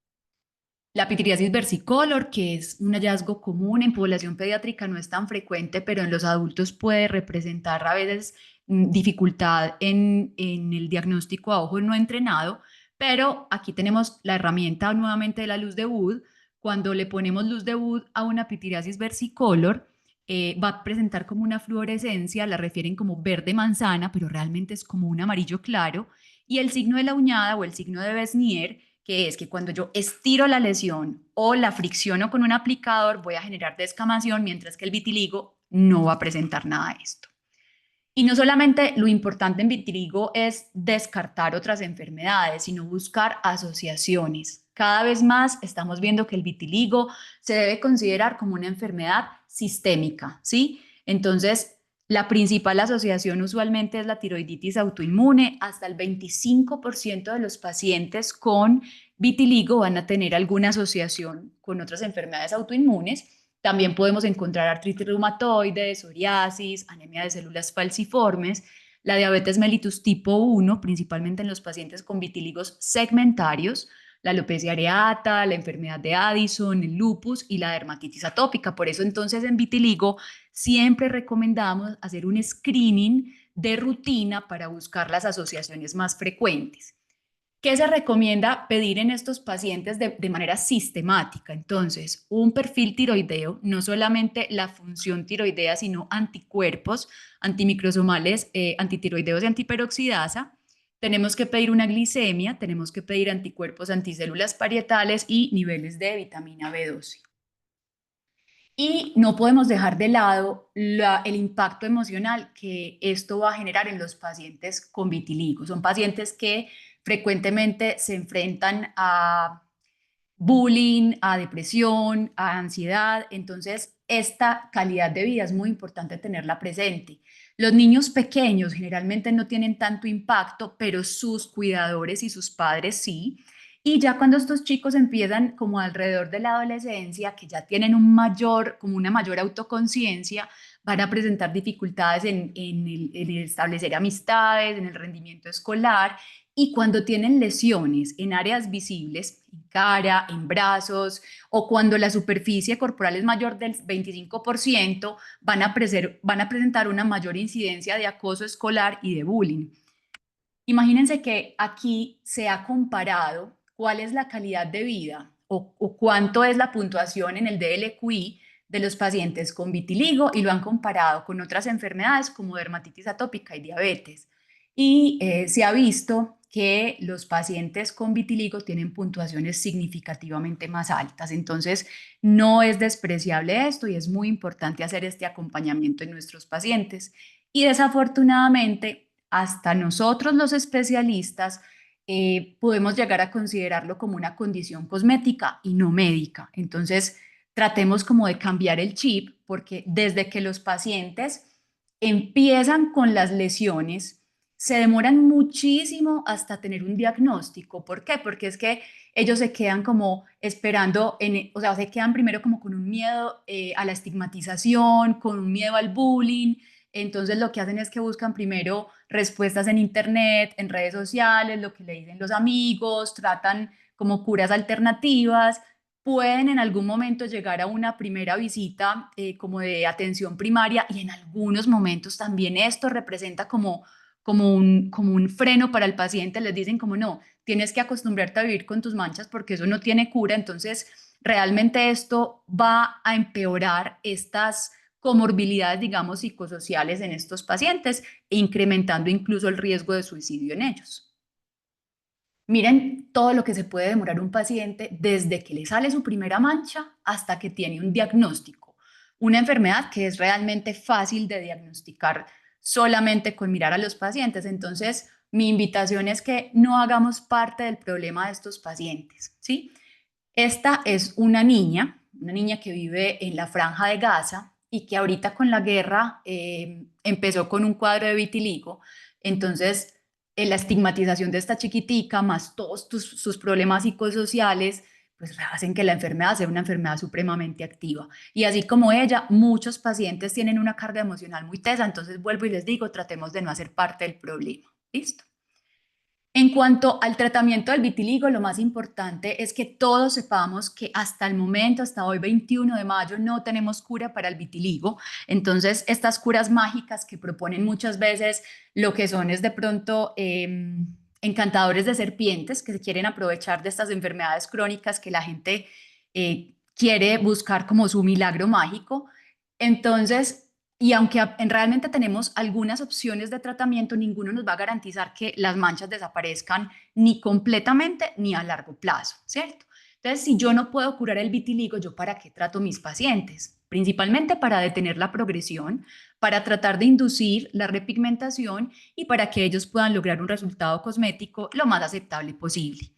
La pitiriasis versicolor, que es un hallazgo común en población pediátrica, no es tan frecuente, pero en los adultos puede representar a veces dificultad en el diagnóstico a ojo no entrenado, pero aquí tenemos la herramienta nuevamente de la luz de Wood. Cuando le ponemos luz de Wood a una pitiriasis versicolor, va a presentar como una fluorescencia, la refieren como verde manzana, pero realmente es como un amarillo claro, y el signo de la uñada o el signo de Besnier, que es que cuando yo estiro la lesión o la fricciono con un aplicador, voy a generar descamación, mientras que el vitiligo no va a presentar nada de esto. Y no solamente lo importante en vitiligo es descartar otras enfermedades, sino buscar asociaciones. Cada vez más estamos viendo que el vitiligo se debe considerar como una enfermedad sistémica, ¿sí? Entonces, La principal asociación usualmente es la tiroiditis autoinmune. Hasta el 25% de los pacientes con vitiligo van a tener alguna asociación con otras enfermedades autoinmunes. También podemos encontrar artritis reumatoide, psoriasis, anemia de células falciformes, la diabetes mellitus tipo 1, principalmente en los pacientes con vitíligos segmentarios, la alopecia areata, la enfermedad de Addison, el lupus y la dermatitis atópica. Por eso entonces en vitiligo siempre recomendamos hacer un screening de rutina para buscar las asociaciones más frecuentes. ¿Qué se recomienda pedir en estos pacientes de manera sistemática? Entonces, un perfil tiroideo, no solamente la función tiroidea, sino anticuerpos antimicrosomales, antitiroideos y antiperoxidasa. Tenemos que pedir una glicemia, tenemos que pedir anticuerpos anticélulas parietales y niveles de vitamina B12. Y no podemos dejar de lado el impacto emocional que esto va a generar en los pacientes con vitiligo. Son pacientes que frecuentemente se enfrentan a bullying, a depresión, a ansiedad. Entonces, esta calidad de vida es muy importante tenerla presente. Los niños pequeños generalmente no tienen tanto impacto, pero sus cuidadores y sus padres sí. Y ya cuando estos chicos empiezan como alrededor de la adolescencia, que ya tienen como una mayor autoconciencia, van a presentar dificultades en el establecer amistades, en el rendimiento escolar, y cuando tienen lesiones en áreas visibles, en cara, en brazos, o cuando la superficie corporal es mayor del 25%, van a presentar una mayor incidencia de acoso escolar y de bullying. Imagínense que aquí se ha comparado cuál es la calidad de vida o cuánto es la puntuación en el DLQI de los pacientes con vitiligo, y lo han comparado con otras enfermedades como dermatitis atópica y diabetes. Y se ha visto que los pacientes con vitiligo tienen puntuaciones significativamente más altas. Entonces, no es despreciable esto y es muy importante hacer este acompañamiento en nuestros pacientes. Y desafortunadamente, hasta nosotros los especialistas podemos llegar a considerarlo como una condición cosmética y no médica. Entonces, tratemos como de cambiar el chip, porque desde que los pacientes empiezan con las lesiones, se demoran muchísimo hasta tener un diagnóstico. ¿Por qué? Porque es que ellos se quedan como esperando, o sea, se quedan primero como con un miedo a la estigmatización, con un miedo al bullying. Entonces lo que hacen es que buscan primero respuestas en internet, en redes sociales, lo que le dicen los amigos, tratan como curas alternativas. Pueden en algún momento llegar a una primera visita como de atención primaria, y en algunos momentos también esto representa como un freno para el paciente. Les dicen como no, tienes que acostumbrarte a vivir con tus manchas porque eso no tiene cura. Entonces realmente esto va a empeorar estas comorbilidades, digamos, psicosociales en estos pacientes, e incrementando incluso el riesgo de suicidio en ellos. Miren todo lo que se puede demorar un paciente desde que le sale su primera mancha hasta que tiene un diagnóstico. Una enfermedad que es realmente fácil de diagnosticar solamente con mirar a los pacientes. Entonces, mi invitación es que no hagamos parte del problema de estos pacientes, ¿sí? Esta es una niña que vive en la Franja de Gaza y que ahorita con la guerra empezó con un cuadro de vitiligo. Entonces, la estigmatización de esta chiquitica, más todos sus problemas psicosociales, pues hacen que la enfermedad sea una enfermedad supremamente activa. Y así como ella, muchos pacientes tienen una carga emocional muy tesa. Entonces vuelvo y les digo, tratemos de no hacer parte del problema. ¿Listo? En cuanto al tratamiento del vitiligo, lo más importante es que todos sepamos que hasta el momento, hasta hoy 21 de mayo, no tenemos cura para el vitiligo. Entonces, estas curas mágicas que proponen muchas veces lo que son es de pronto encantadores de serpientes que se quieren aprovechar de estas enfermedades crónicas que la gente quiere buscar como su milagro mágico. Entonces, y aunque realmente tenemos algunas opciones de tratamiento, ninguno nos va a garantizar que las manchas desaparezcan ni completamente ni a largo plazo, ¿cierto? Entonces, si yo no puedo curar el vitiligo, ¿yo para qué trato mis pacientes? Principalmente para detener la progresión, para tratar de inducir la repigmentación y para que ellos puedan lograr un resultado cosmético lo más aceptable posible.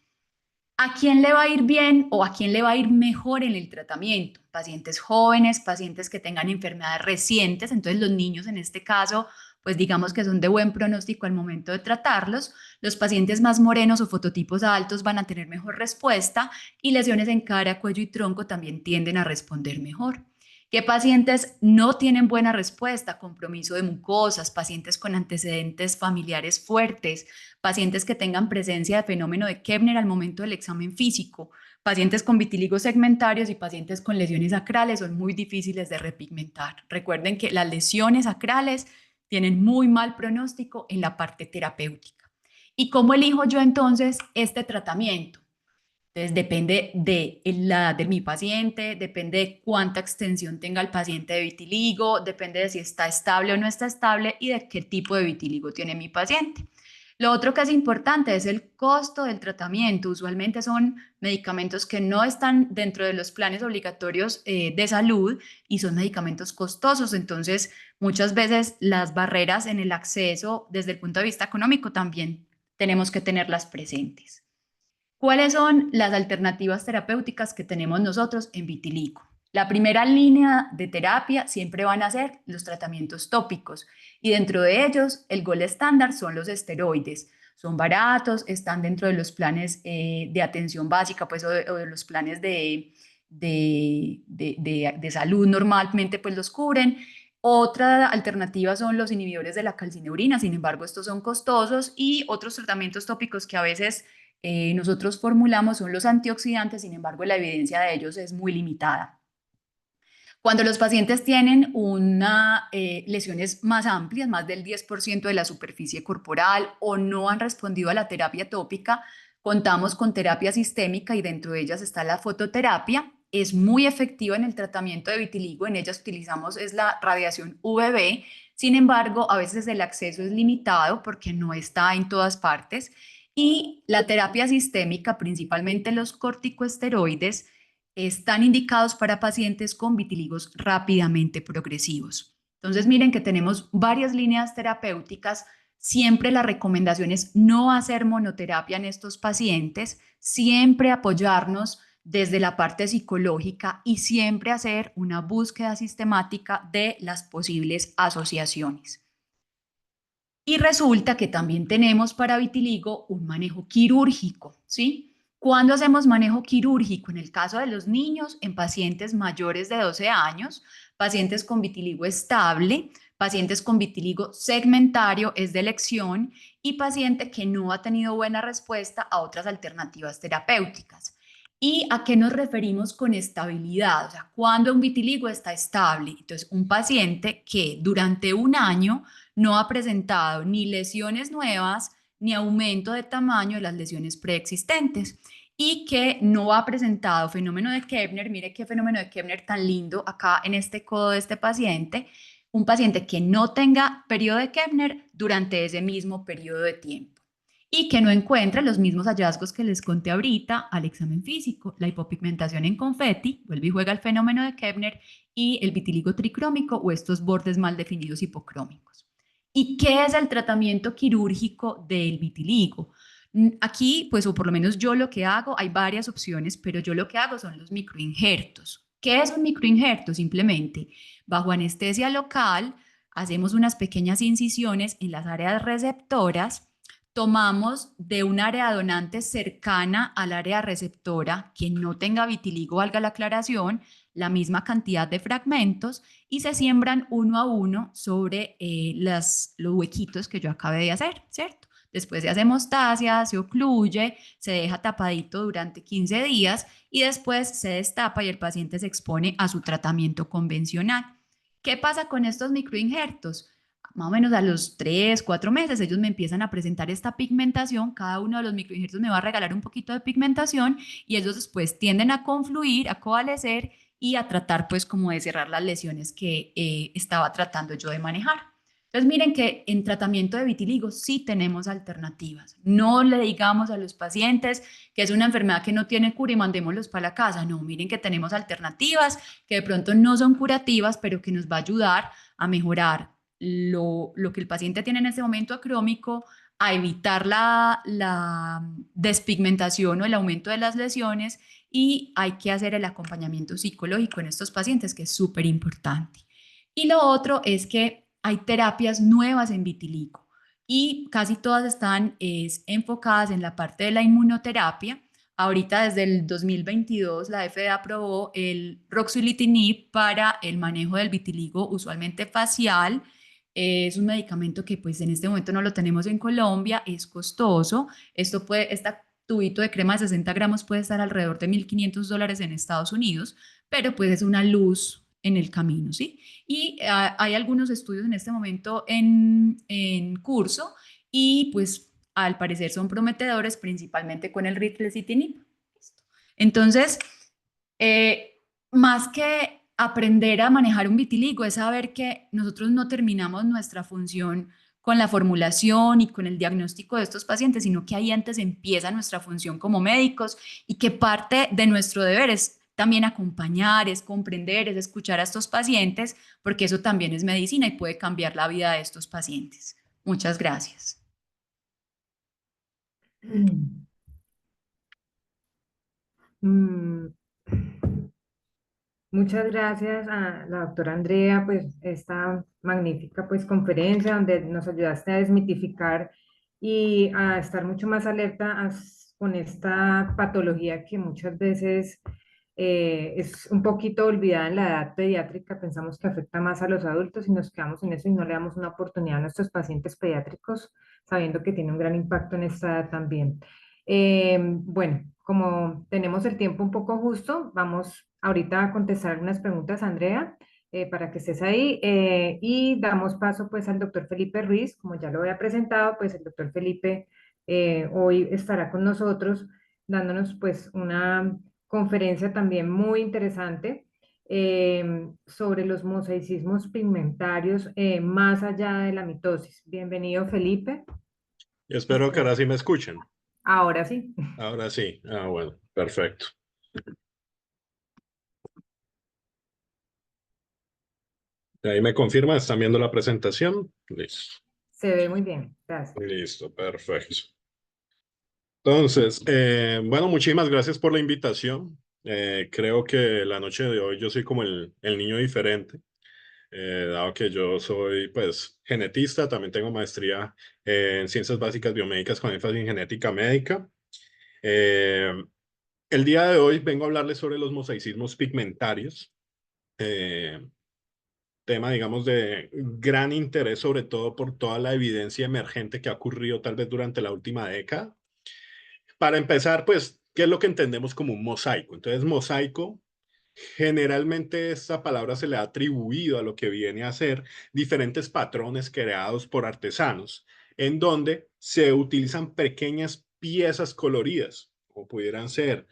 ¿A quién le va a ir bien o a quién le va a ir mejor en el tratamiento? Pacientes jóvenes, pacientes que tengan enfermedades recientes, entonces los niños en este caso, pues digamos que son de buen pronóstico al momento de tratarlos. Los pacientes más morenos o fototipos altos van a tener mejor respuesta y lesiones en cara, cuello y tronco también tienden a responder mejor. ¿Qué pacientes no tienen buena respuesta? Compromiso de mucosas, pacientes con antecedentes familiares fuertes, pacientes que tengan presencia de fenómeno de Koebner al momento del examen físico, pacientes con vitíligo segmentarios y pacientes con lesiones acrales son muy difíciles de repigmentar. Recuerden que las lesiones acrales tienen muy mal pronóstico en la parte terapéutica. ¿Y cómo elijo yo entonces este tratamiento? Entonces depende de la edad de mi paciente, depende de cuánta extensión tenga el paciente de vitiligo, depende de si está estable o no está estable y de qué tipo de vitiligo tiene mi paciente. Lo otro que es importante es el costo del tratamiento. Usualmente son medicamentos que no están dentro de los planes obligatorios de salud y son medicamentos costosos. Entonces, muchas veces las barreras en el acceso desde el punto de vista económico también tenemos que tenerlas presentes. ¿Cuáles son las alternativas terapéuticas que tenemos nosotros en vitiligo? La primera línea de terapia siempre van a ser los tratamientos tópicos y dentro de ellos el gold estándar son los esteroides. Son baratos, están dentro de los planes de atención básica pues, o de los planes de salud normalmente pues los cubren. Otra alternativa son los inhibidores de la calcineurina, sin embargo estos son costosos y otros tratamientos tópicos que a veces nosotros formulamos son los antioxidantes, sin embargo la evidencia de ellos es muy limitada. Cuando los pacientes tienen lesiones más amplias, más del 10% de la superficie corporal o no han respondido a la terapia tópica, contamos con terapia sistémica y dentro de ellas está la fototerapia. Es muy efectiva en el tratamiento de vitiligo, en ellas utilizamos es la radiación UVB, sin embargo a veces el acceso es limitado porque no está en todas partes. Y la terapia sistémica, principalmente los corticosteroides, están indicados para pacientes con vitíligos rápidamente progresivos. Entonces, miren que tenemos varias líneas terapéuticas. Siempre la recomendación es no hacer monoterapia en estos pacientes, siempre apoyarnos desde la parte psicológica y siempre hacer una búsqueda sistemática de las posibles asociaciones. Y resulta que también tenemos para vitiligo un manejo quirúrgico, ¿sí? ¿Cuándo hacemos manejo quirúrgico? En el caso de los niños, en pacientes mayores de 12 años, pacientes con vitiligo estable, pacientes con vitiligo segmentario, es de elección, y paciente que no ha tenido buena respuesta a otras alternativas terapéuticas. ¿Y a qué nos referimos con estabilidad? O sea, ¿cuándo un vitiligo está estable? Entonces, un paciente que durante un año no ha presentado ni lesiones nuevas ni aumento de tamaño de las lesiones preexistentes y que no ha presentado fenómeno de Koebner. Mire qué fenómeno de Koebner tan lindo acá en este codo de este paciente. Un paciente que no tenga periodo de Koebner durante ese mismo periodo de tiempo y que no encuentre los mismos hallazgos que les conté ahorita al examen físico, la hipopigmentación en confeti, vuelve y juega el fenómeno de Koebner, y el vitíligo tricrómico o estos bordes mal definidos hipocrómicos. ¿Y qué es el tratamiento quirúrgico del vitiligo? Aquí, pues, o por lo menos yo lo que hago, hay varias opciones, pero yo lo que hago son los microinjertos. ¿Qué es un microinjerto? Simplemente, bajo anestesia local, hacemos unas pequeñas incisiones en las áreas receptoras, tomamos de un área donante cercana al área receptora, que no tenga vitiligo, valga la aclaración, la misma cantidad de fragmentos y se siembran uno a uno sobre los huequitos que yo acabé de hacer, ¿cierto? Después se hace hemostasia, se ocluye, se deja tapadito durante 15 días y después se destapa y el paciente se expone a su tratamiento convencional. ¿Qué pasa con estos microinjertos? Más o menos a los 3, 4 meses ellos me empiezan a presentar esta pigmentación, cada uno de los microinjertos me va a regalar un poquito de pigmentación y ellos después tienden a confluir, a coalescer y a tratar pues como de cerrar las lesiones que estaba tratando yo de manejar. Entonces miren que en tratamiento de vitiligo sí tenemos alternativas. No le digamos a los pacientes que es una enfermedad que no tiene cura y mandémoslos para la casa. No, miren que tenemos alternativas que de pronto no son curativas, pero que nos va a ayudar a mejorar lo que el paciente tiene en este momento acrómico, a evitar la despigmentación o el aumento de las lesiones, y hay que hacer el acompañamiento psicológico en estos pacientes, que es súper importante. Y lo otro es que hay terapias nuevas en vitiligo y casi todas están enfocadas en la parte de la inmunoterapia. Ahorita desde el 2022 la FDA aprobó el ruxolitinib para el manejo del vitiligo usualmente facial. Es un medicamento que pues en este momento no lo tenemos en Colombia, es costoso. Esta tubito de crema de 60 gramos puede estar alrededor de $1.500 en Estados Unidos, pero pues es una luz en el camino, ¿sí? Y hay algunos estudios en este momento en curso y pues al parecer son prometedores, principalmente con el ritlecitinib. Entonces, más que aprender a manejar un vitiligo, es saber que nosotros no terminamos nuestra función con la formulación y con el diagnóstico de estos pacientes, sino que ahí antes empieza nuestra función como médicos, y que parte de nuestro deber es también acompañar, es comprender, es escuchar a estos pacientes, porque eso también es medicina y puede cambiar la vida de estos pacientes. Muchas gracias. Mm, Muchas gracias a la doctora Andrea, pues esta magnífica pues conferencia donde nos ayudaste a desmitificar y a estar mucho más alerta con esta patología que muchas veces es un poquito olvidada en la edad pediátrica. Pensamos que afecta más a los adultos y nos quedamos en eso y no le damos una oportunidad a nuestros pacientes pediátricos, sabiendo que tiene un gran impacto en esta edad también. Bueno, como tenemos el tiempo un poco justo, vamos ahorita a contestar algunas preguntas, Andrea, para que estés ahí, y damos paso pues al doctor Felipe Ruiz. Como ya lo había presentado, pues el doctor Felipe hoy estará con nosotros dándonos pues una conferencia también muy interesante sobre los mosaicismos pigmentarios más allá de la mitosis. Bienvenido, Felipe. Espero que ahora sí me escuchen. Ahora sí. Ahora sí. Ah, bueno, perfecto. Ahí me confirma, ¿están viendo la presentación? Listo. Se ve muy bien. Gracias. Listo, perfecto. Entonces, bueno, muchísimas gracias por la invitación. Creo que la noche de hoy yo soy como el niño diferente, dado que yo soy, pues, genetista, también tengo maestría en Ciencias Básicas Biomédicas con énfasis en genética médica. Eh, el día de hoy vengo a hablarles sobre los mosaicismos pigmentarios. Tema, digamos, de gran interés, sobre todo por toda la evidencia emergente que ha ocurrido tal vez durante la última década. Para empezar, pues, ¿qué es lo que entendemos como un mosaico? Entonces, mosaico, generalmente esta palabra se le ha atribuido a lo que viene a ser diferentes patrones creados por artesanos, en donde se utilizan pequeñas piezas coloridas, como pudieran ser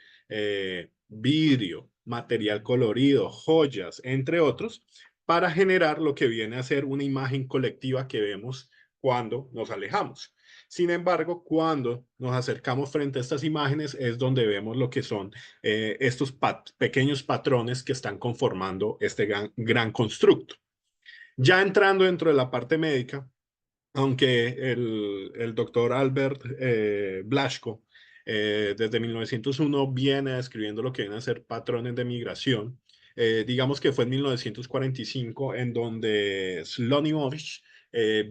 vidrio, material colorido, joyas, entre otros, para generar lo que viene a ser una imagen colectiva que vemos cuando nos alejamos. Sin embargo, cuando nos acercamos frente a estas imágenes es donde vemos lo que son estos pequeños patrones que están conformando este gran constructo. Ya entrando dentro de la parte médica, aunque el doctor Albert Blaschko desde 1901 viene describiendo lo que vienen a ser patrones de migración, digamos que fue en 1945 en donde Slonimovich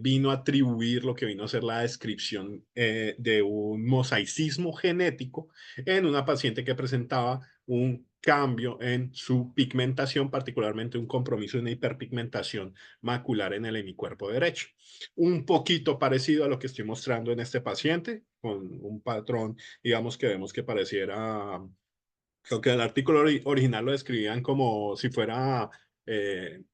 vino a atribuir lo que vino a ser la descripción de un mosaicismo genético en una paciente que presentaba un cambio en su pigmentación, particularmente un compromiso en hiperpigmentación macular en el hemicuerpo derecho. Un poquito parecido a lo que estoy mostrando en este paciente, con un patrón, digamos, que vemos que pareciera, creo que el artículo original lo describían como si fuera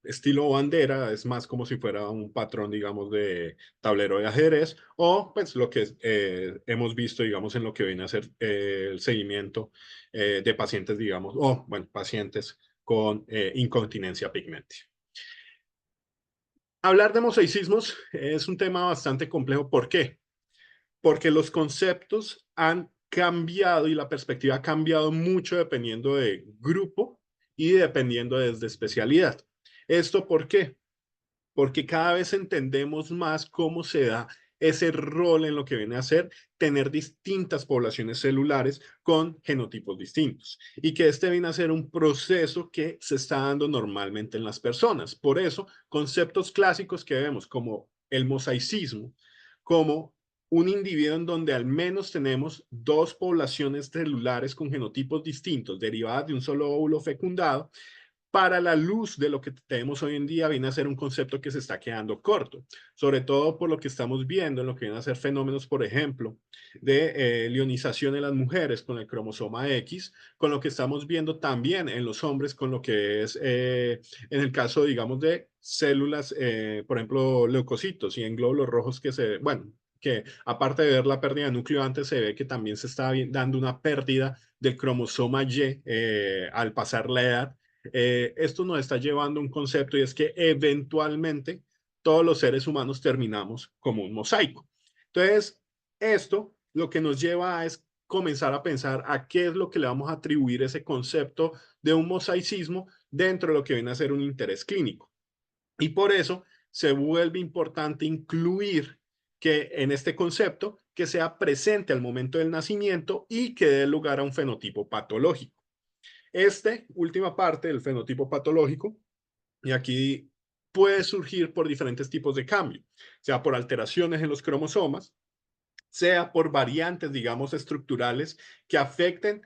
estilo bandera, es más como si fuera un patrón, digamos, de tablero de ajedrez, o pues lo que hemos visto, digamos, en lo que viene a ser el seguimiento de pacientes, digamos, o bueno, pacientes con incontinencia pigmentia. Hablar de mosaicismos es un tema bastante complejo. ¿Por qué? Porque los conceptos han cambiado y la perspectiva ha cambiado mucho dependiendo de grupo y dependiendo de especialidad. ¿Esto por qué? Porque cada vez entendemos más cómo se da ese rol en lo que viene a ser tener distintas poblaciones celulares con genotipos distintos y que este viene a ser un proceso que se está dando normalmente en las personas. Por eso, conceptos clásicos que vemos como el mosaicismo, como un individuo en donde al menos tenemos dos poblaciones celulares con genotipos distintos derivadas de un solo óvulo fecundado, para la luz de lo que tenemos hoy en día viene a ser un concepto que se está quedando corto, sobre todo por lo que estamos viendo en lo que vienen a ser fenómenos, por ejemplo, de leonización en las mujeres con el cromosoma X, con lo que estamos viendo también en los hombres con lo que es, en el caso, digamos, de células, por ejemplo, leucocitos y en glóbulos rojos que se, bueno, que aparte de ver la pérdida de núcleo antes, se ve que también se está dando una pérdida del cromosoma Y al pasar la edad. Esto nos está llevando a un concepto y es que eventualmente todos los seres humanos terminamos como un mosaico. Entonces, esto lo que nos lleva a es comenzar a pensar a qué es lo que le vamos a atribuir ese concepto de un mosaicismo dentro de lo que viene a ser un interés clínico. Y por eso se vuelve importante incluir que en este concepto que sea presente al momento del nacimiento y que dé lugar a un fenotipo patológico. Última parte del fenotipo patológico, y aquí puede surgir por diferentes tipos de cambio, sea por alteraciones en los cromosomas, sea por variantes, digamos, estructurales que afecten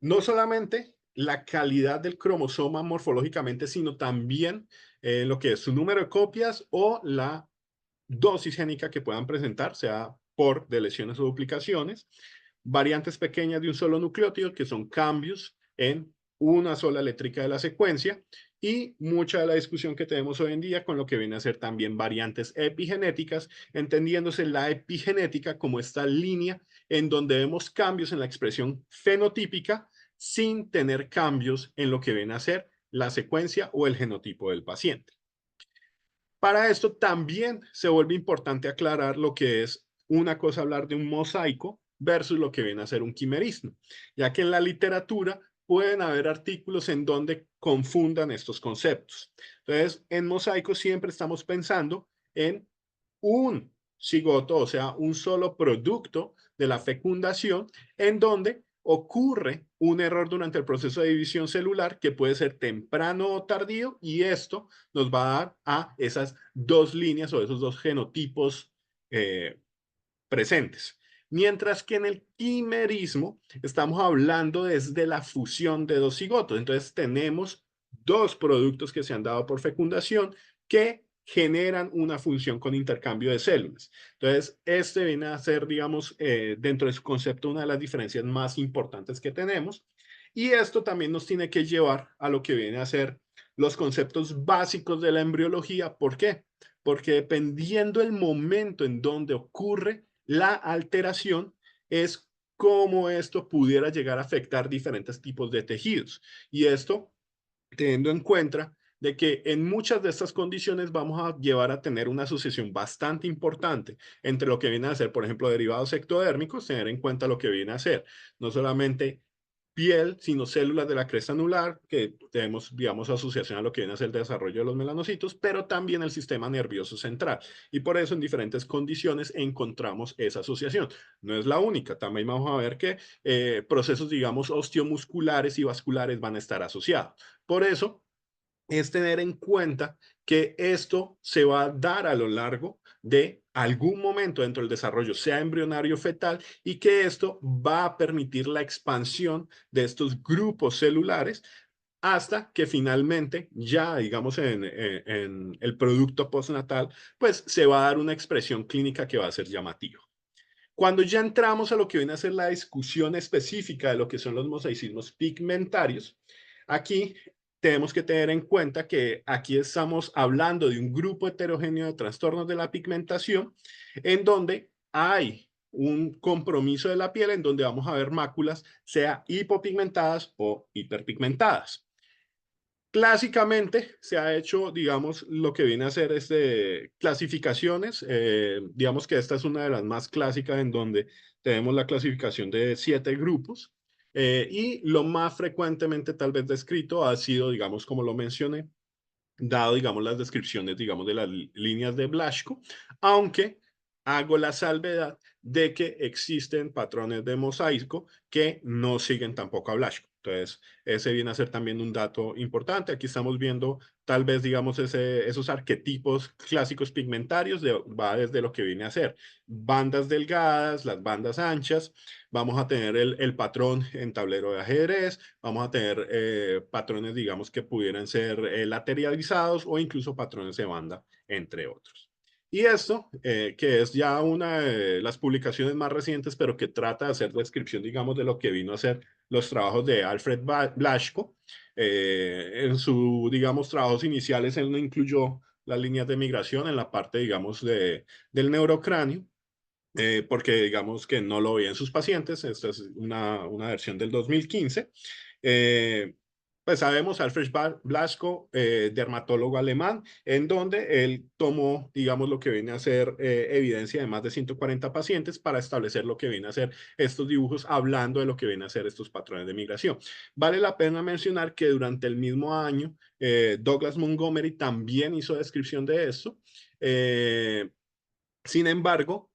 no solamente la calidad del cromosoma morfológicamente, sino también lo que es su número de copias o la dosis génica que puedan presentar, sea por deleciones o duplicaciones, variantes pequeñas de un solo nucleótido, que son cambios en una sola eléctrica de la secuencia, y mucha de la discusión que tenemos hoy en día con lo que viene a ser también variantes epigenéticas, entendiéndose la epigenética como esta línea en donde vemos cambios en la expresión fenotípica sin tener cambios en lo que viene a ser la secuencia o el genotipo del paciente. Para esto también se vuelve importante aclarar lo que es una cosa hablar de un mosaico versus lo que viene a ser un quimerismo, ya que en la literatura pueden haber artículos en donde confundan estos conceptos. Entonces, en mosaico siempre estamos pensando en un cigoto, o sea, un solo producto de la fecundación, en donde ocurre un error durante el proceso de división celular que puede ser temprano o tardío, y esto nos va a dar a esas dos líneas o esos dos genotipos presentes. Mientras que en el quimerismo estamos hablando desde la fusión de dos cigotos. Entonces tenemos dos productos que se han dado por fecundación que generan una función con intercambio de células. Entonces, este viene a ser, digamos, dentro de su concepto, una de las diferencias más importantes que tenemos. Y esto también nos tiene que llevar a lo que viene a ser los conceptos básicos de la embriología. ¿Por qué? Porque dependiendo del momento en donde ocurre la alteración, es cómo esto pudiera llegar a afectar diferentes tipos de tejidos. Y esto teniendo en cuenta de que en muchas de estas condiciones vamos a llevar a tener una asociación bastante importante entre lo que viene a ser, por ejemplo, derivados ectodérmicos, tener en cuenta lo que viene a ser no solamente piel, sino células de la cresta anular, que tenemos, digamos, asociación a lo que viene a ser el desarrollo de los melanocitos, pero también el sistema nervioso central. Y por eso en diferentes condiciones encontramos esa asociación. No es la única, también vamos a ver que procesos, digamos, osteomusculares y vasculares van a estar asociados. Por eso es tener en cuenta que esto se va a dar a lo largo de algún momento dentro del desarrollo, sea embrionario fetal, y que esto va a permitir la expansión de estos grupos celulares hasta que finalmente ya, digamos, en el producto postnatal, pues se va a dar una expresión clínica que va a ser llamativa. Cuando ya entramos a lo que viene a ser la discusión específica de lo que son los mosaicismos pigmentarios, aquí tenemos que tener en cuenta que aquí estamos hablando de un grupo heterogéneo de trastornos de la pigmentación en donde hay un compromiso de la piel en donde vamos a ver máculas, sea hipopigmentadas o hiperpigmentadas. Clásicamente se ha hecho, digamos, lo que viene a ser clasificaciones. Digamos que esta es una de las más clásicas en donde tenemos la clasificación de 7 grupos. Y lo más frecuentemente tal vez descrito ha sido, digamos, como lo mencioné, dado, digamos, las descripciones, digamos, de las líneas de Blaschko, aunque hago la salvedad de que existen patrones de mosaico que no siguen tampoco a Blasco. Entonces, ese viene a ser también un dato importante. Aquí estamos viendo tal vez, digamos, esos arquetipos clásicos pigmentarios, va desde lo que viene a ser bandas delgadas, las bandas anchas, vamos a tener el patrón en tablero de ajedrez, vamos a tener patrones, digamos, que pudieran ser lateralizados o incluso patrones de banda, entre otros. Y esto, que es ya una de las publicaciones más recientes, pero que trata de hacer descripción, digamos, de lo que vino a ser los trabajos de Alfred Blasco. En sus, digamos, trabajos iniciales, él no incluyó las líneas de migración en la parte, digamos, del neurocráneo, porque digamos que no lo veía en sus pacientes. Esta es una versión del 2015. Pues sabemos, Alfred Blasco, dermatólogo alemán, en donde él tomó, digamos, lo que viene a ser evidencia de más de 140 pacientes para establecer lo que viene a ser estos dibujos, hablando de lo que viene a ser estos patrones de migración. Vale la pena mencionar que durante el mismo año, Douglas Montgomery también hizo descripción de esto. Sin embargo,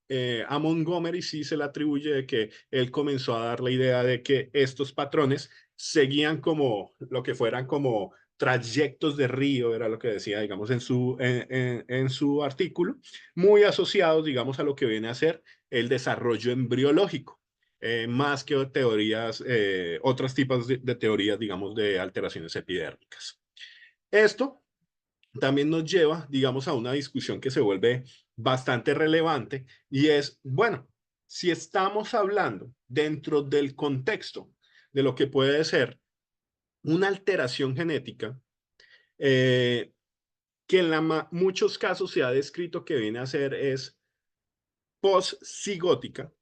a Montgomery sí se le atribuye que él comenzó a dar la idea de que estos patrones seguían como lo que fueran como trayectos de río, era lo que decía, digamos, en su artículo, muy asociados, digamos, a lo que viene a ser el desarrollo embriológico, más que teorías, otros tipos de teorías, digamos, de alteraciones epidérmicas. Esto también nos lleva, digamos, a una discusión que se vuelve bastante relevante y es, bueno, si estamos hablando dentro del contexto de lo que puede ser una alteración genética, que en muchos casos se ha descrito que viene a ser es post-cigótica,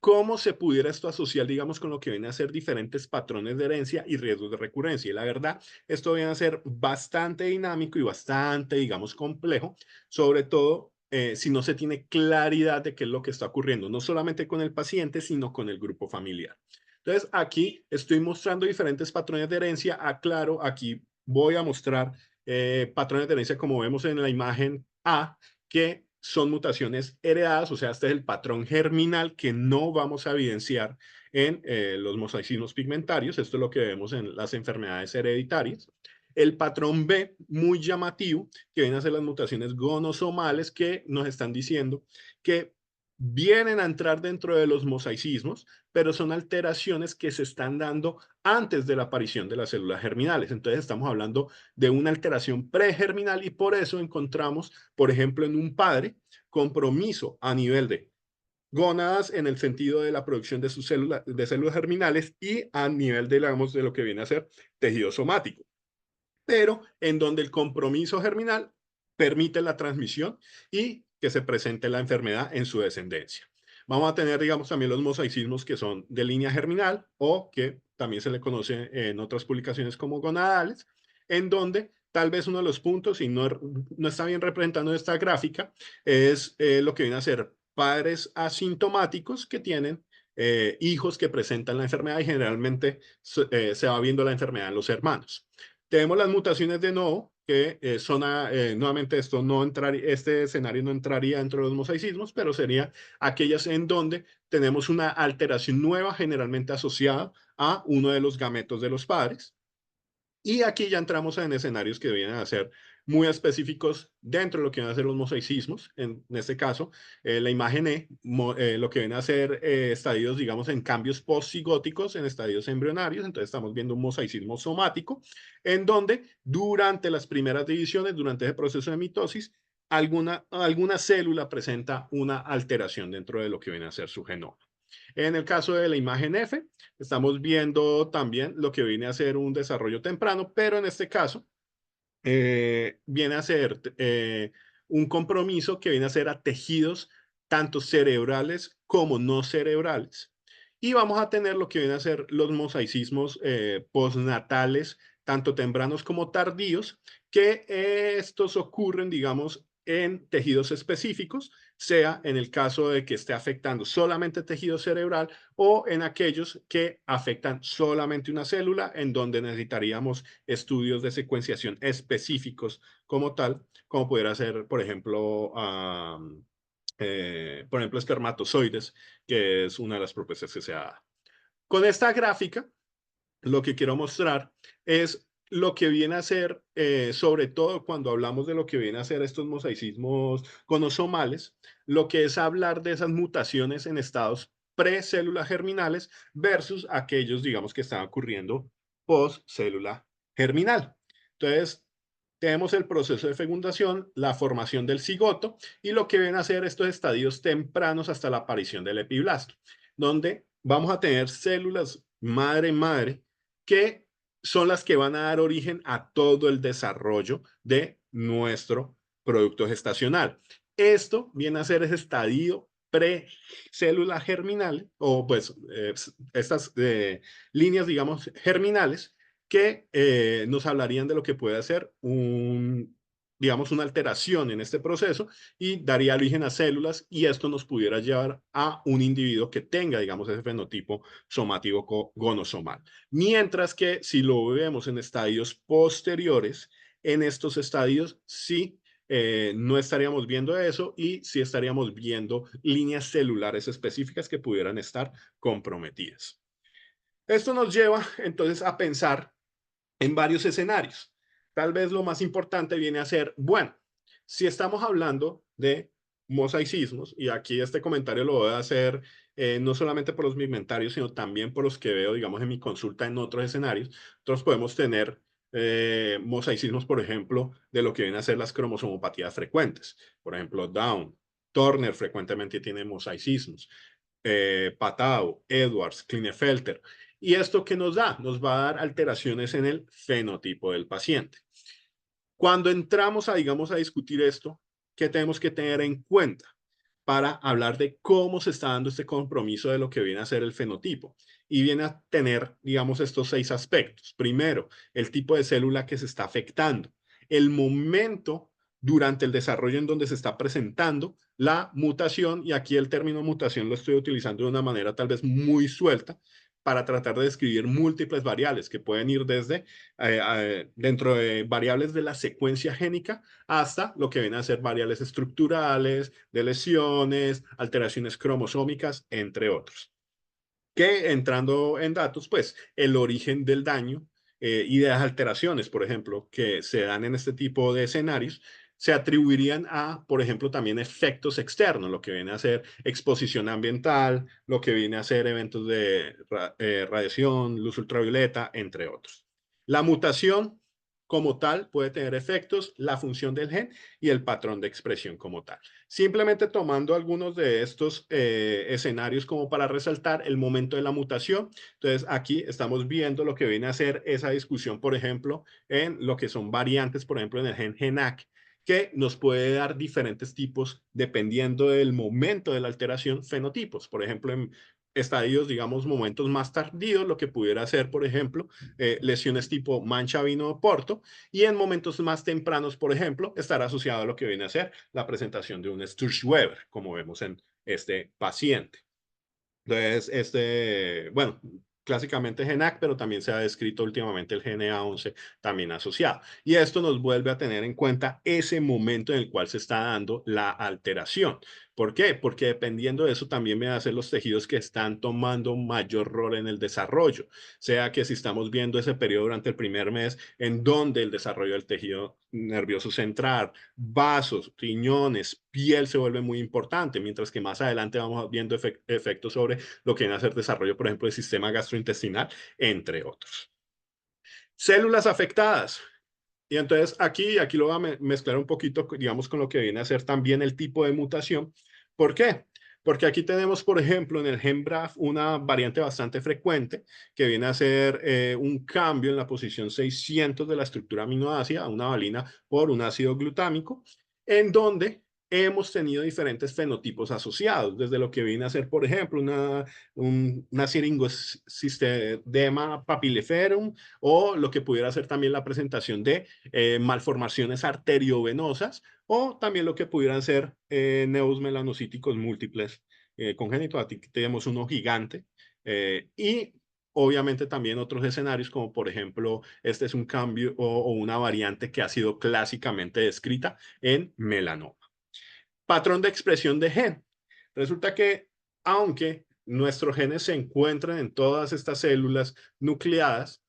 cómo se pudiera esto asociar, digamos, con lo que viene a ser diferentes patrones de herencia y riesgos de recurrencia. Y la verdad, esto viene a ser bastante dinámico y bastante, digamos, complejo, sobre todo si no se tiene claridad de qué es lo que está ocurriendo, no solamente con el paciente, sino con el grupo familiar. Entonces, aquí estoy mostrando diferentes patrones de herencia. Aclaro, aquí voy a mostrar patrones de herencia como vemos en la imagen A, que son mutaciones heredadas, o sea, este es el patrón germinal que no vamos a evidenciar en los mosaicismos pigmentarios. Esto es lo que vemos en las enfermedades hereditarias. El patrón B, muy llamativo, que vienen a ser las mutaciones gonosomales, que nos están diciendo que vienen a entrar dentro de los mosaicismos, pero son alteraciones que se están dando antes de la aparición de las células germinales. Entonces estamos hablando de una alteración pregerminal y por eso encontramos, por ejemplo, en un padre, compromiso a nivel de gónadas en el sentido de la producción de sus células, de células germinales, y a nivel de, digamos, de lo que viene a ser tejido somático, pero en donde el compromiso germinal permite la transmisión y que se presente la enfermedad en su descendencia. Vamos a tener, digamos, también los mosaicismos que son de línea germinal o que también se le conoce en otras publicaciones como gonadales, en donde tal vez uno de los puntos, y no está bien representando esta gráfica, es lo que viene a ser padres asintomáticos que tienen hijos que presentan la enfermedad y generalmente se va viendo la enfermedad en los hermanos. Tenemos las mutaciones de novo, que son, nuevamente, este escenario no entraría dentro de los mosaicismos, pero sería aquellas en donde tenemos una alteración nueva, generalmente asociada a uno de los gametos de los padres. Y aquí ya entramos en escenarios que vienen a ser muy específicos dentro de lo que van a ser los mosaicismos. En este caso, la imagen E, lo que viene a ser estadios, digamos, en cambios postcigóticos, en estadios embrionarios. Entonces estamos viendo un mosaicismo somático, en donde durante las primeras divisiones, durante ese proceso de mitosis, alguna célula presenta una alteración dentro de lo que viene a ser su genoma. En el caso de la imagen F, estamos viendo también lo que viene a ser un desarrollo temprano, pero en este caso viene a ser un compromiso que viene a ser a tejidos tanto cerebrales como no cerebrales. Y vamos a tener lo que viene a ser los mosaicismos postnatales, tanto tempranos como tardíos, que estos ocurren, digamos, en tejidos específicos, sea en el caso de que esté afectando solamente tejido cerebral o en aquellos que afectan solamente una célula, en donde necesitaríamos estudios de secuenciación específicos como tal, como pudiera ser, por ejemplo, por ejemplo, espermatozoides, que es una de las propuestas que se ha dado. Con esta gráfica, lo que quiero mostrar es lo que viene a ser, sobre todo cuando hablamos de lo que viene a ser estos mosaicismos gonosomales, lo que es hablar de esas mutaciones en estados pre-célula germinales versus aquellos, digamos, que están ocurriendo post-célula germinal. Entonces, tenemos el proceso de fecundación, la formación del cigoto y lo que vienen a ser estos estadios tempranos hasta la aparición del epiblasto, donde vamos a tener células madre que son las que van a dar origen a todo el desarrollo de nuestro producto gestacional. Esto viene a ser ese estadio pre-célula germinal o pues estas líneas, digamos, germinales que nos hablarían de lo que puede hacer digamos, una alteración en este proceso y daría origen a células y esto nos pudiera llevar a un individuo que tenga, digamos, ese fenotipo somático gonosomal. Mientras que si lo vemos en estadios posteriores, en estos estadios sí no estaríamos viendo eso y sí estaríamos viendo líneas celulares específicas que pudieran estar comprometidas. Esto nos lleva entonces a pensar en varios escenarios. Tal vez lo más importante viene a ser, bueno, si estamos hablando de mosaicismos, y aquí este comentario lo voy a hacer no solamente por los inventarios, sino también por los que veo, digamos, en mi consulta en otros escenarios, nosotros podemos tener mosaicismos, por ejemplo, de lo que vienen a ser las cromosomopatías frecuentes. Por ejemplo, Down, Turner frecuentemente tiene mosaicismos, Patau, Edwards, Klinefelter. ¿Y esto qué nos da? Nos va a dar alteraciones en el fenotipo del paciente. Cuando entramos a, digamos, a discutir esto, ¿qué tenemos que tener en cuenta para hablar de cómo se está dando este compromiso de lo que viene a ser el fenotipo? Y viene a tener, digamos, estos 6 aspectos. Primero, el tipo de célula que se está afectando, el momento durante el desarrollo en donde se está presentando la mutación, y aquí el término mutación lo estoy utilizando de una manera tal vez muy suelta, para tratar de describir múltiples variables que pueden ir desde dentro de variables de la secuencia génica hasta lo que vienen a ser variables estructurales, de lesiones, alteraciones cromosómicas, entre otros. Que entrando en datos, pues el origen del daño y de las alteraciones, por ejemplo, que se dan en este tipo de escenarios, se atribuirían a, por ejemplo, también efectos externos, lo que viene a ser exposición ambiental, lo que viene a ser eventos de radiación, luz ultravioleta, entre otros. La mutación como tal puede tener efectos, la función del gen y el patrón de expresión como tal. Simplemente tomando algunos de estos escenarios como para resaltar el momento de la mutación. Entonces aquí estamos viendo lo que viene a ser esa discusión, por ejemplo, en lo que son variantes, por ejemplo, en el gen GENAC, que nos puede dar diferentes tipos dependiendo del momento de la alteración, fenotipos. Por ejemplo, en estadios, digamos, momentos más tardíos, lo que pudiera ser, por ejemplo, lesiones tipo mancha vino o porto, y en momentos más tempranos, por ejemplo, estará asociado a lo que viene a ser la presentación de un Sturge-Weber, como vemos en este paciente. Entonces, bueno, clásicamente GENAC, pero también se ha descrito últimamente el GNA11 también asociado. Y esto nos vuelve a tener en cuenta ese momento en el cual se está dando la alteración. ¿Por qué? Porque dependiendo de eso también me hacen los tejidos que están tomando mayor rol en el desarrollo. Sea que si estamos viendo ese periodo durante el primer mes en donde el desarrollo del tejido nervioso central, vasos, riñones, piel se vuelve muy importante, mientras que más adelante vamos viendo efectos sobre lo que viene a ser desarrollo, por ejemplo, del sistema gastrointestinal, entre otros. Células afectadas. Y entonces aquí lo voy a mezclar un poquito, digamos, con lo que viene a ser también el tipo de mutación. ¿Por qué? Porque aquí tenemos, por ejemplo, en el gen BRAF una variante bastante frecuente que viene a ser un cambio en la posición 600 de la estructura aminoácida, una valina por un ácido glutámico, en donde hemos tenido diferentes fenotipos asociados, desde lo que viene a ser, por ejemplo, una siringosistema papiliferum, o lo que pudiera ser también la presentación de malformaciones arteriovenosas, o también lo que pudieran ser neus melanocíticos múltiples congénitos. Aquí tenemos uno gigante y obviamente también otros escenarios como por ejemplo este es un cambio o una variante que ha sido clásicamente descrita en melanoma. Patrón de expresión de gen. Resulta que aunque nuestros genes se encuentran en todas estas células nucleadas,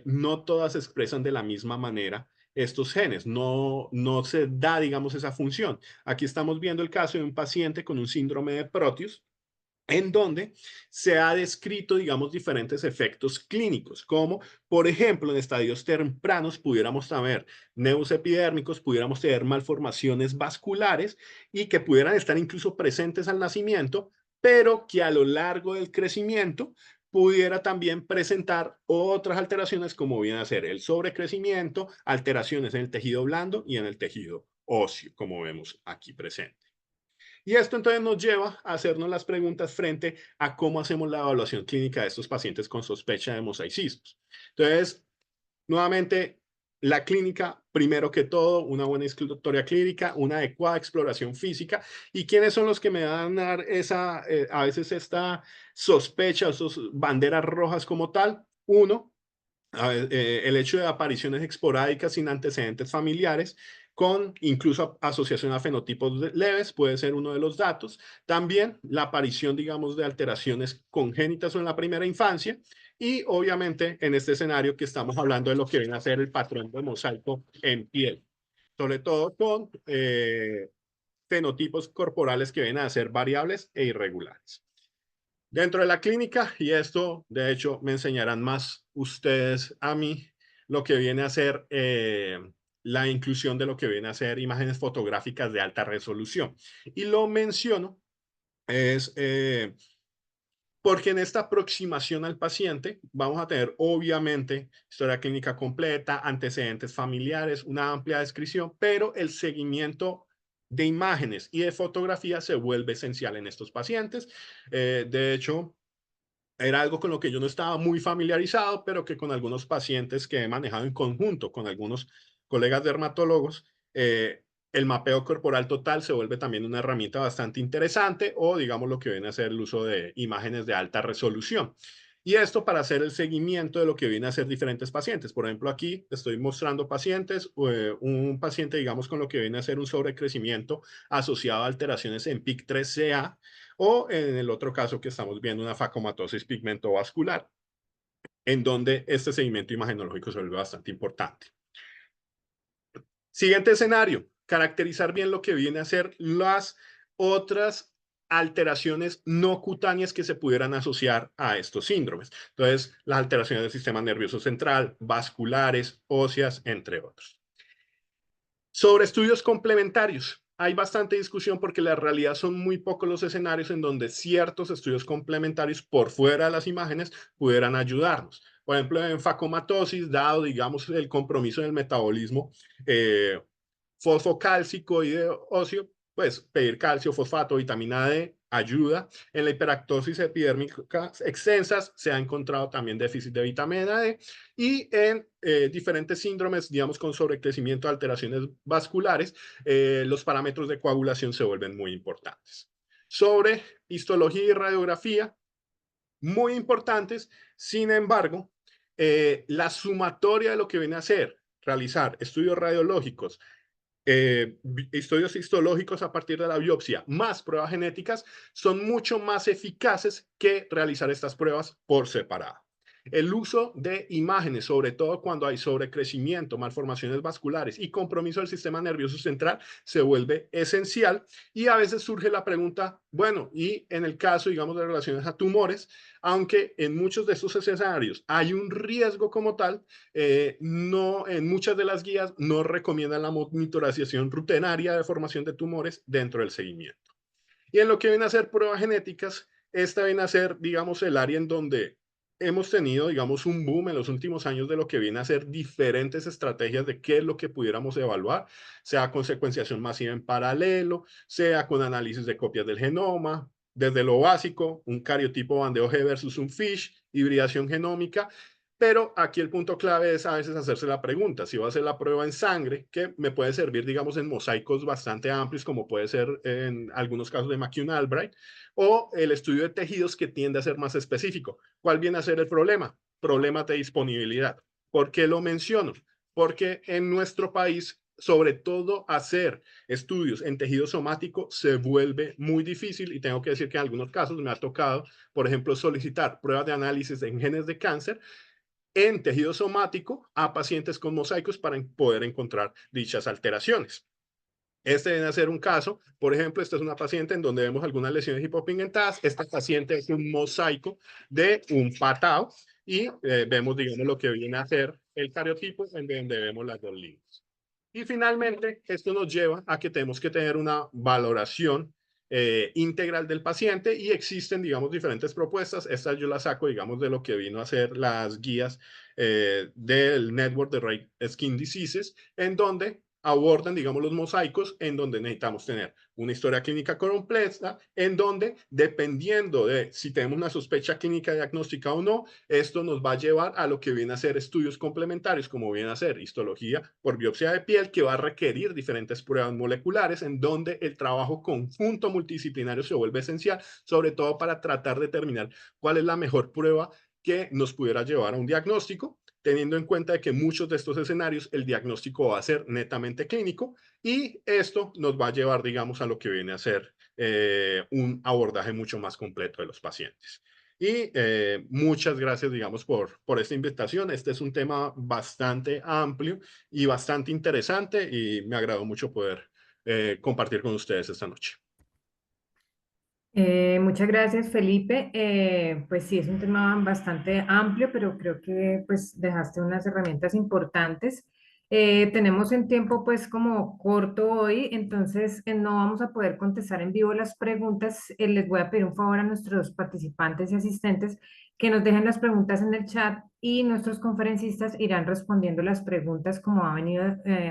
no todas se expresan de la misma manera estos genes, no se da, digamos, esa función. Aquí estamos viendo el caso de un paciente con un síndrome de Proteus, en donde se ha descrito, digamos, diferentes efectos clínicos, como, por ejemplo, en estadios tempranos pudiéramos tener nevos epidérmicos, pudiéramos tener malformaciones vasculares y que pudieran estar incluso presentes al nacimiento, pero que a lo largo del crecimiento pudiera también presentar otras alteraciones como viene a ser el sobrecrecimiento, alteraciones en el tejido blando y en el tejido óseo, como vemos aquí presente. Y esto entonces nos lleva a hacernos las preguntas frente a cómo hacemos la evaluación clínica de estos pacientes con sospecha de mosaicismos. Entonces, nuevamente, la clínica, primero que todo, una buena historia clínica, una adecuada exploración física. ¿Y quiénes son los que me van a dar esa, a veces esta sospecha, esas banderas rojas como tal? Uno, el hecho de apariciones esporádicas sin antecedentes familiares, con incluso asociación a fenotipos leves, puede ser uno de los datos. También la aparición, digamos, de alteraciones congénitas o en la primera infancia. Y obviamente en este escenario que estamos hablando de lo que viene a ser el patrón de mosaico en piel, sobre todo con fenotipos corporales que vienen a ser variables e irregulares. Dentro de la clínica, y esto de hecho me enseñarán más ustedes a mí, lo que viene a ser la inclusión de lo que viene a ser imágenes fotográficas de alta resolución. Y lo menciono es porque en esta aproximación al paciente vamos a tener obviamente historia clínica completa, antecedentes familiares, una amplia descripción, pero el seguimiento de imágenes y de fotografía se vuelve esencial en estos pacientes. De hecho, era algo con lo que yo no estaba muy familiarizado, pero que con algunos pacientes que he manejado en conjunto, con algunos colegas dermatólogos, el mapeo corporal total se vuelve también una herramienta bastante interesante, o digamos lo que viene a ser el uso de imágenes de alta resolución. Y esto para hacer el seguimiento de lo que viene a ser diferentes pacientes. Por ejemplo, aquí estoy mostrando pacientes, un paciente, digamos, con lo que viene a ser un sobrecrecimiento asociado a alteraciones en PIK3CA, o en el otro caso que estamos viendo, una facomatosis pigmentovascular, en donde este seguimiento imagenológico se vuelve bastante importante. Siguiente escenario, caracterizar bien lo que viene a ser las otras alteraciones no cutáneas que se pudieran asociar a estos síndromes. Entonces, las alteraciones del sistema nervioso central, vasculares, óseas, entre otros. Sobre estudios complementarios, hay bastante discusión porque la realidad son muy pocos los escenarios en donde ciertos estudios complementarios por fuera de las imágenes pudieran ayudarnos. Por ejemplo, en facomatosis, dado, digamos, el compromiso del metabolismo fosfocálcico y de óseo, pues pedir calcio, fosfato, vitamina D ayuda. En la hiperactosis epidérmica extensas se ha encontrado también déficit de vitamina D, y en diferentes síndromes, digamos, con sobrecrecimiento, alteraciones vasculares, los parámetros de coagulación se vuelven muy importantes. Sobre histología y radiografía, muy importantes. Sin embargo, la sumatoria de lo que viene a ser realizar estudios radiológicos, estudios histológicos a partir de la biopsia, más pruebas genéticas, son mucho más eficaces que realizar estas pruebas por separado. El uso de imágenes, sobre todo cuando hay sobrecrecimiento, malformaciones vasculares y compromiso del sistema nervioso central, se vuelve esencial. Y a veces surge la pregunta, bueno, y en el caso, digamos, de relaciones a tumores, aunque en muchos de estos escenarios hay un riesgo como tal, no, en muchas de las guías no recomiendan la monitorización rutinaria de formación de tumores dentro del seguimiento. Y en lo que viene a ser pruebas genéticas, esta viene a ser, digamos, el área en donde hemos tenido, digamos, un boom en los últimos años de lo que viene a ser diferentes estrategias de qué es lo que pudiéramos evaluar, sea con secuenciación masiva en paralelo, sea con análisis de copias del genoma, desde lo básico, un cariotipo Van de Hoge versus un FISH, hibridación genómica. Pero aquí el punto clave es a veces hacerse la pregunta, si va a hacer la prueba en sangre, que me puede servir, digamos, en mosaicos bastante amplios, como puede ser en algunos casos de McCune-Albright, o el estudio de tejidos, que tiende a ser más específico. ¿Cuál viene a ser el problema? Problemas de disponibilidad. ¿Por qué lo menciono? Porque en nuestro país sobre todo hacer estudios en tejido somático se vuelve muy difícil y tengo que decir que en algunos casos me ha tocado, por ejemplo, solicitar pruebas de análisis en genes de cáncer en tejido somático a pacientes con mosaicos para poder encontrar dichas alteraciones. Este debe ser un caso, por ejemplo, esta es una paciente en donde vemos algunas lesiones hipopigmentadas. Esta paciente es un mosaico de un patao y vemos, digamos, lo que viene a ser el cariotipo en donde vemos las dos líneas. Y finalmente, esto nos lleva a que tenemos que tener una valoración integral del paciente y existen, digamos, diferentes propuestas. Estas yo las saco, digamos, de lo que vino a ser las guías del Network de Rare Skin Diseases, en donde abordan, digamos, los mosaicos, en donde necesitamos tener una historia clínica completa, en donde, dependiendo de si tenemos una sospecha clínica diagnóstica o no, esto nos va a llevar a lo que viene a ser estudios complementarios, como viene a ser histología por biopsia de piel, que va a requerir diferentes pruebas moleculares, en donde el trabajo conjunto multidisciplinario se vuelve esencial, sobre todo para tratar de determinar cuál es la mejor prueba que nos pudiera llevar a un diagnóstico, teniendo en cuenta de que muchos de estos escenarios el diagnóstico va a ser netamente clínico y esto nos va a llevar, digamos, a lo que viene a ser un abordaje mucho más completo de los pacientes. Y muchas gracias, digamos, por esta invitación. Este es un tema bastante amplio y bastante interesante y me agradó mucho poder compartir con ustedes esta noche. Muchas gracias, Felipe. Pues sí, es un tema bastante amplio, pero creo que pues dejaste unas herramientas importantes. Tenemos un tiempo pues como corto hoy, entonces no vamos a poder contestar en vivo las preguntas. Les voy a pedir un favor a nuestros participantes y asistentes que nos dejen las preguntas en el chat y nuestros conferencistas irán respondiendo las preguntas como ha venido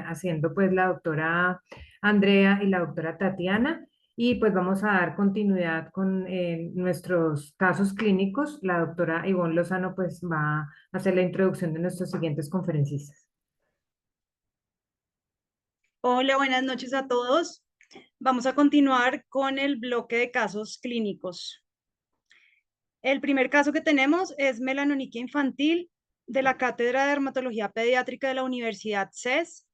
haciendo pues la doctora Andrea y la doctora Tatiana. Y pues vamos a dar continuidad con nuestros casos clínicos. La doctora Ivonne Lozano pues va a hacer la introducción de nuestros siguientes conferencistas. Hola, buenas noches a todos. Vamos a continuar con el bloque de casos clínicos. El primer caso que tenemos es melanoniquia infantil de la Cátedra de Dermatología Pediátrica de la Universidad CES.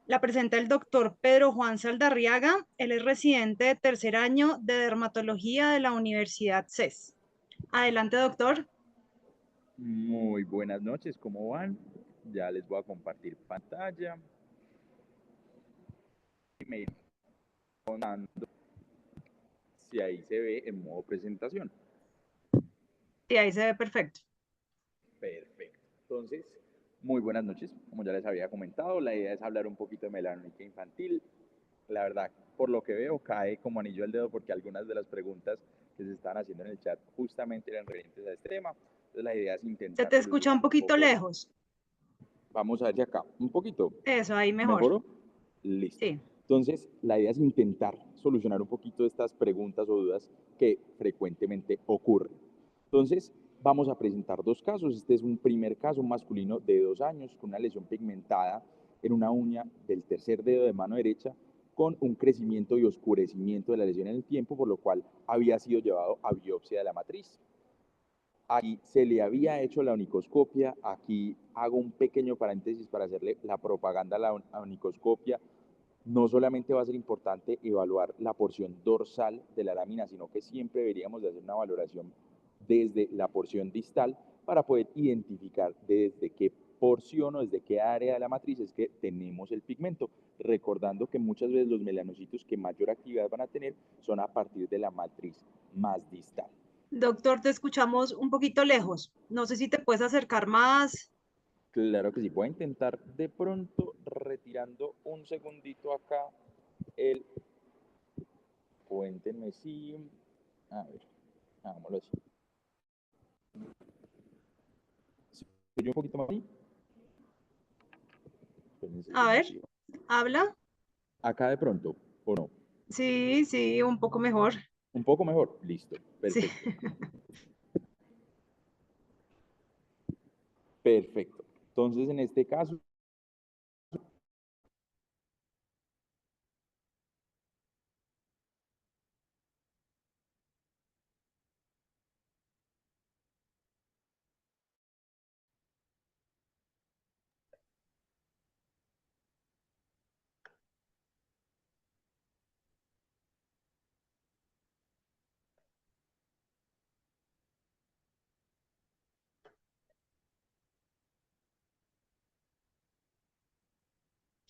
La presenta el doctor Pedro Juan Saldarriaga. Él es residente de tercer año de dermatología de la Universidad CES. Adelante, doctor. Muy buenas noches, ¿cómo van? Ya les voy a compartir pantalla. Me irán contando si ahí se ve en modo presentación. Sí, ahí se ve perfecto. Perfecto. Entonces, muy buenas noches. Como ya les había comentado, la idea es hablar un poquito de melanoniquia infantil. La verdad, por lo que veo, cae como anillo al dedo porque algunas de las preguntas que se están haciendo en el chat justamente eran referentes a este tema. Entonces, la idea es intentar... Se te escucha un poquito lejos. Vamos a ver si acá, un poquito. Eso, ahí mejor. ¿Mejoró? Listo. Sí. Entonces, la idea es intentar solucionar un poquito estas preguntas o dudas que frecuentemente ocurren. Entonces, vamos a presentar dos casos. Este es un primer caso, un masculino de 2 años con una lesión pigmentada en una uña del tercer dedo de mano derecha con un crecimiento y oscurecimiento de la lesión en el tiempo, por lo cual había sido llevado a biopsia de la matriz. Aquí se le había hecho la onicoscopia. Aquí hago un pequeño paréntesis para hacerle la propaganda a la onicoscopia. No solamente va a ser importante evaluar la porción dorsal de la lámina, sino que siempre deberíamos de hacer una valoración desde la porción distal para poder identificar desde qué porción o desde qué área de la matriz es que tenemos el pigmento, recordando que muchas veces los melanocitos que mayor actividad van a tener son a partir de la matriz más distal. Doctor, te escuchamos un poquito lejos. No sé si te puedes acercar más. Claro que sí, voy a intentar de pronto retirando un segundito acá el... Cuéntenme si... A ver, hagámoslo así. ¿Soy un poquito más ahí? A ver, habla. Acá de pronto, ¿o no? Sí, sí, un poco mejor. Un poco mejor, listo, perfecto. Sí. Perfecto. Entonces, en este caso,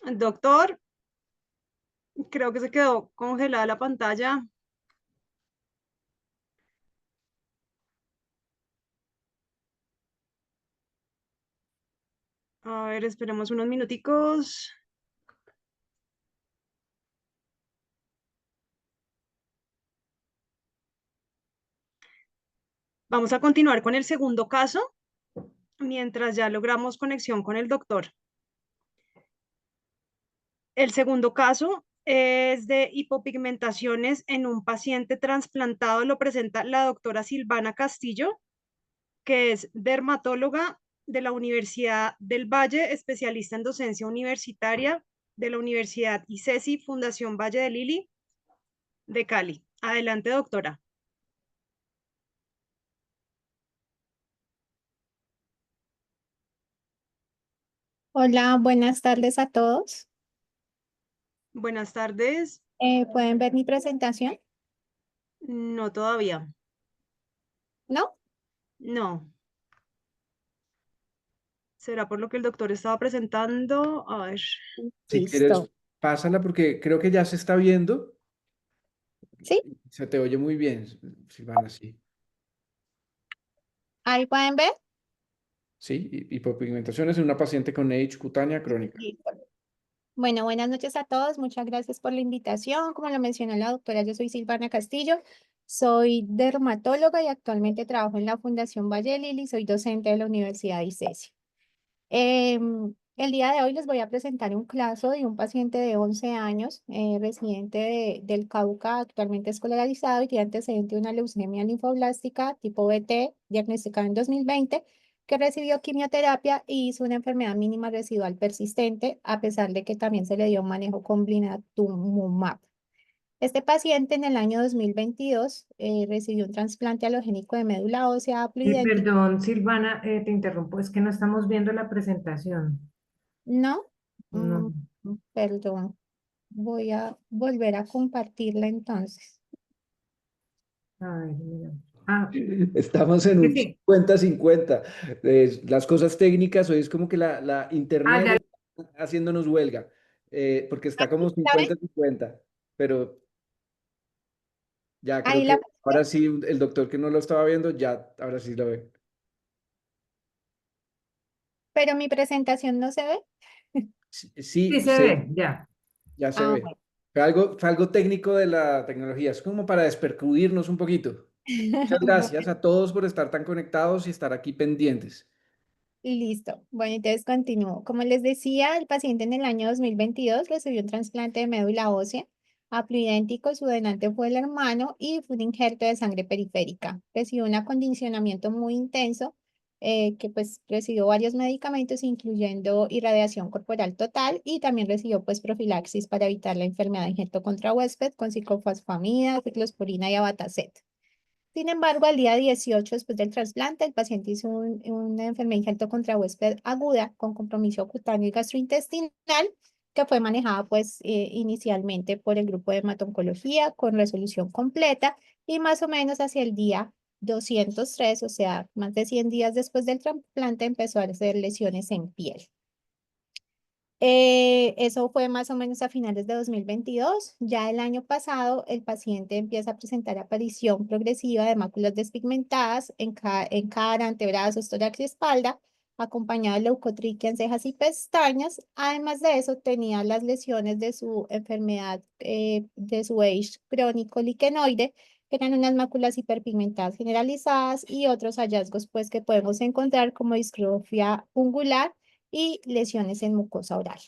Doctor, creo que se quedó congelada la pantalla. A ver, esperemos unos minuticos. Vamos a continuar con el segundo caso, mientras ya logramos conexión con el doctor. El segundo caso es de hipopigmentaciones en un paciente trasplantado. Lo presenta la doctora Silvana Castillo, que es dermatóloga de la Universidad del Valle, especialista en docencia universitaria de la Universidad ICESI, Fundación Valle de Lili, de Cali. Adelante, doctora. Hola, buenas tardes a todos. Buenas tardes. ¿Pueden ver mi presentación? No, todavía. ¿No? No. ¿Será por lo que el doctor estaba presentando? A ver. Si quieres, Listo. pásala porque creo que ya se está viendo. ¿Sí? Se te oye muy bien, Silvana, sí. ¿Ahí pueden ver? Sí, hipopigmentaciones en una paciente con H cutánea crónica. Listo. Bueno, buenas noches a todos. Muchas gracias por la invitación. Como lo mencionó la doctora, yo soy Silvana Castillo. Soy dermatóloga y actualmente trabajo en la Fundación Valle Lili. Soy docente de la Universidad ICESI. El día de hoy les voy a presentar un caso de un paciente de 11 años, residente del Cauca, actualmente escolarizado y tiene antecedente de una leucemia linfoblástica tipo BT, diagnosticada en 2020, que recibió quimioterapia y hizo una enfermedad mínima residual persistente, a pesar de que también se le dio un manejo con blinatumomab. Este paciente en el año 2022 recibió un trasplante alogénico de médula ósea haploidéntica. Perdón, Silvana, te interrumpo, es que no estamos viendo la presentación. ¿No? No. Perdón. Voy a volver a compartirla entonces. A ver, mira. Ah, Estamos en un sí. 50-50. Las cosas técnicas, hoy es como que la Ah, ya. internet está haciéndonos huelga, porque está como ¿La ven? 50-50, pero ya creo Ahí que la ahora puse, sí, el doctor que no lo estaba viendo, ya ahora sí lo ve. pero mi presentación no se ve. Sí, Sí sí, se ve, ya. ya se Ah, ve. bueno. Fue algo técnico de la tecnología, es como para despercudirnos un poquito. Muchas gracias Bueno, a todos por estar tan conectados y estar aquí pendientes. listo. Bueno, entonces continúo. Como les decía, el paciente en el año 2022 recibió un trasplante de médula ósea haploidéntico, su donante fue el hermano y fue un injerto de sangre periférica. Recibió un acondicionamiento muy intenso, que pues recibió varios medicamentos, incluyendo irradiación corporal total, y también recibió pues profilaxis para evitar la enfermedad de injerto contra huésped con ciclofosfamida, ciclosporina y abataceto. Sin embargo, al día 18 después del trasplante, el paciente hizo una enfermedad injerto contra huésped aguda con compromiso cutáneo y gastrointestinal, que fue manejada pues inicialmente por el grupo de hematoncología con resolución completa, y más o menos hacia el día 203, o sea, más de 100 días después del trasplante, empezó a hacer lesiones en piel. Eso fue más o menos a finales de 2022. Ya el año pasado, el paciente empieza a presentar aparición progresiva de máculas despigmentadas en cara, antebrazos, tórax y espalda, acompañado de leucotriquia en cejas y pestañas. Además de eso, tenía las lesiones de su enfermedad, de su H crónico liquenoide, que eran unas máculas hiperpigmentadas generalizadas y otros hallazgos pues, que podemos encontrar como distrofia ungular y lesiones en mucosa oral.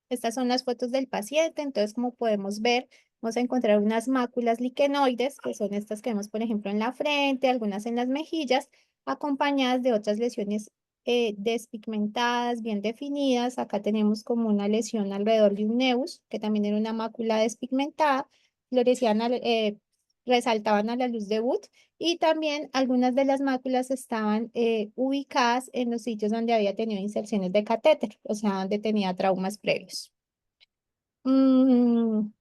Estas son las fotos del paciente, entonces como podemos ver, vamos a encontrar unas máculas liquenoides, que son estas que vemos, por ejemplo, en la frente, algunas en las mejillas, acompañadas de otras lesiones despigmentadas, bien definidas. Acá tenemos como una lesión alrededor de un neus, que también era una mácula despigmentada, florecían resaltaban a la luz de Wood, y también algunas de las máculas estaban ubicadas en los sitios donde había tenido inserciones de catéter, o sea, donde tenía traumas previos. En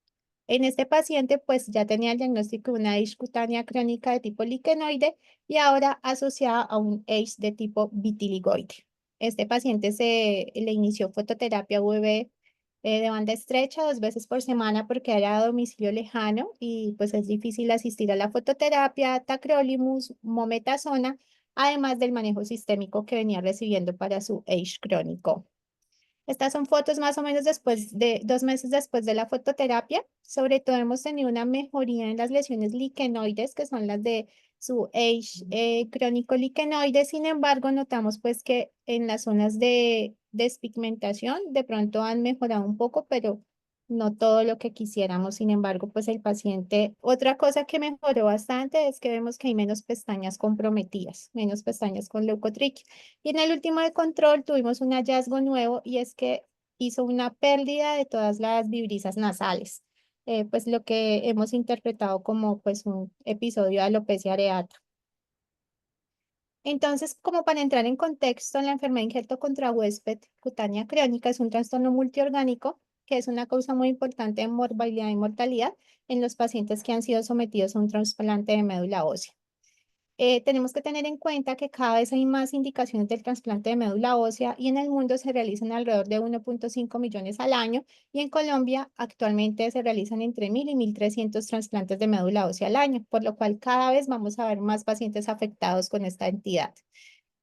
este paciente, pues ya tenía el diagnóstico de una H cutánea crónica de tipo liquenoide y ahora asociada a un H de tipo vitiligoide. Este paciente le inició fototerapia UV de banda estrecha 2 veces por semana porque era a domicilio lejano y pues es difícil asistir a la fototerapia, tacrolimus, mometasona, además del manejo sistémico que venía recibiendo para su Age crónico. Estas son fotos más o menos después de 2 meses después de la fototerapia. Sobre todo hemos tenido una mejoría en las lesiones liquenoides, que son las de su Age crónico liquenoide. Sin embargo, notamos pues que en las zonas de despigmentación de pronto han mejorado un poco, pero no todo lo que quisiéramos. Sin embargo, pues el paciente, otra cosa que mejoró bastante es que vemos que hay menos pestañas comprometidas, menos pestañas con leucotriquia. Y en el último de control tuvimos un hallazgo nuevo y es que hizo una pérdida de todas las vibrisas nasales, pues lo que hemos interpretado como pues un episodio de alopecia areata. Entonces, como para entrar en contexto, la enfermedad injerto contra huésped cutánea crónica es un trastorno multiorgánico que es una causa muy importante de morbilidad y mortalidad en los pacientes que han sido sometidos a un trasplante de médula ósea. Tenemos que tener en cuenta que cada vez hay más indicaciones del trasplante de médula ósea y en el mundo se realizan alrededor de 1.5 millones al año y en Colombia actualmente se realizan entre 1.000 y 1.300 trasplantes de médula ósea al año, por lo cual cada vez vamos a ver más pacientes afectados con esta entidad.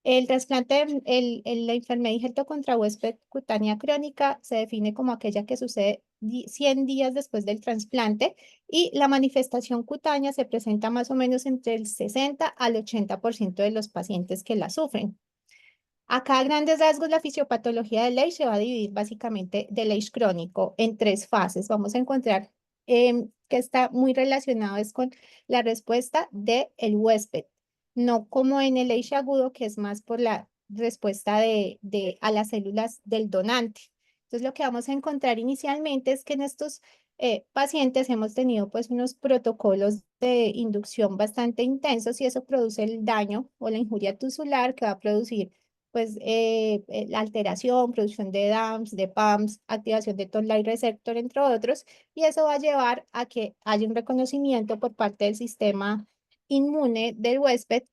El trasplante, la enfermedad injerto contra huésped cutánea crónica se define como aquella que sucede 100 días después del trasplante y la manifestación cutánea se presenta más o menos entre el 60 al 80% de los pacientes que la sufren. Acá a grandes rasgos la fisiopatología del Age se va a dividir básicamente del Age crónico en 3 fases. Vamos a encontrar que está muy relacionado es con la respuesta del huésped, no como en el Age agudo que es más por la respuesta a las células del donante. Entonces lo que vamos a encontrar inicialmente es que en estos pacientes hemos tenido pues unos protocolos de inducción bastante intensos y eso produce el daño o la injuria tusular que va a producir pues la alteración, producción de DAMPs, de PAMPs, activación de Toll-like receptor, entre otros, y eso va a llevar a que haya un reconocimiento por parte del sistema inmune del huésped,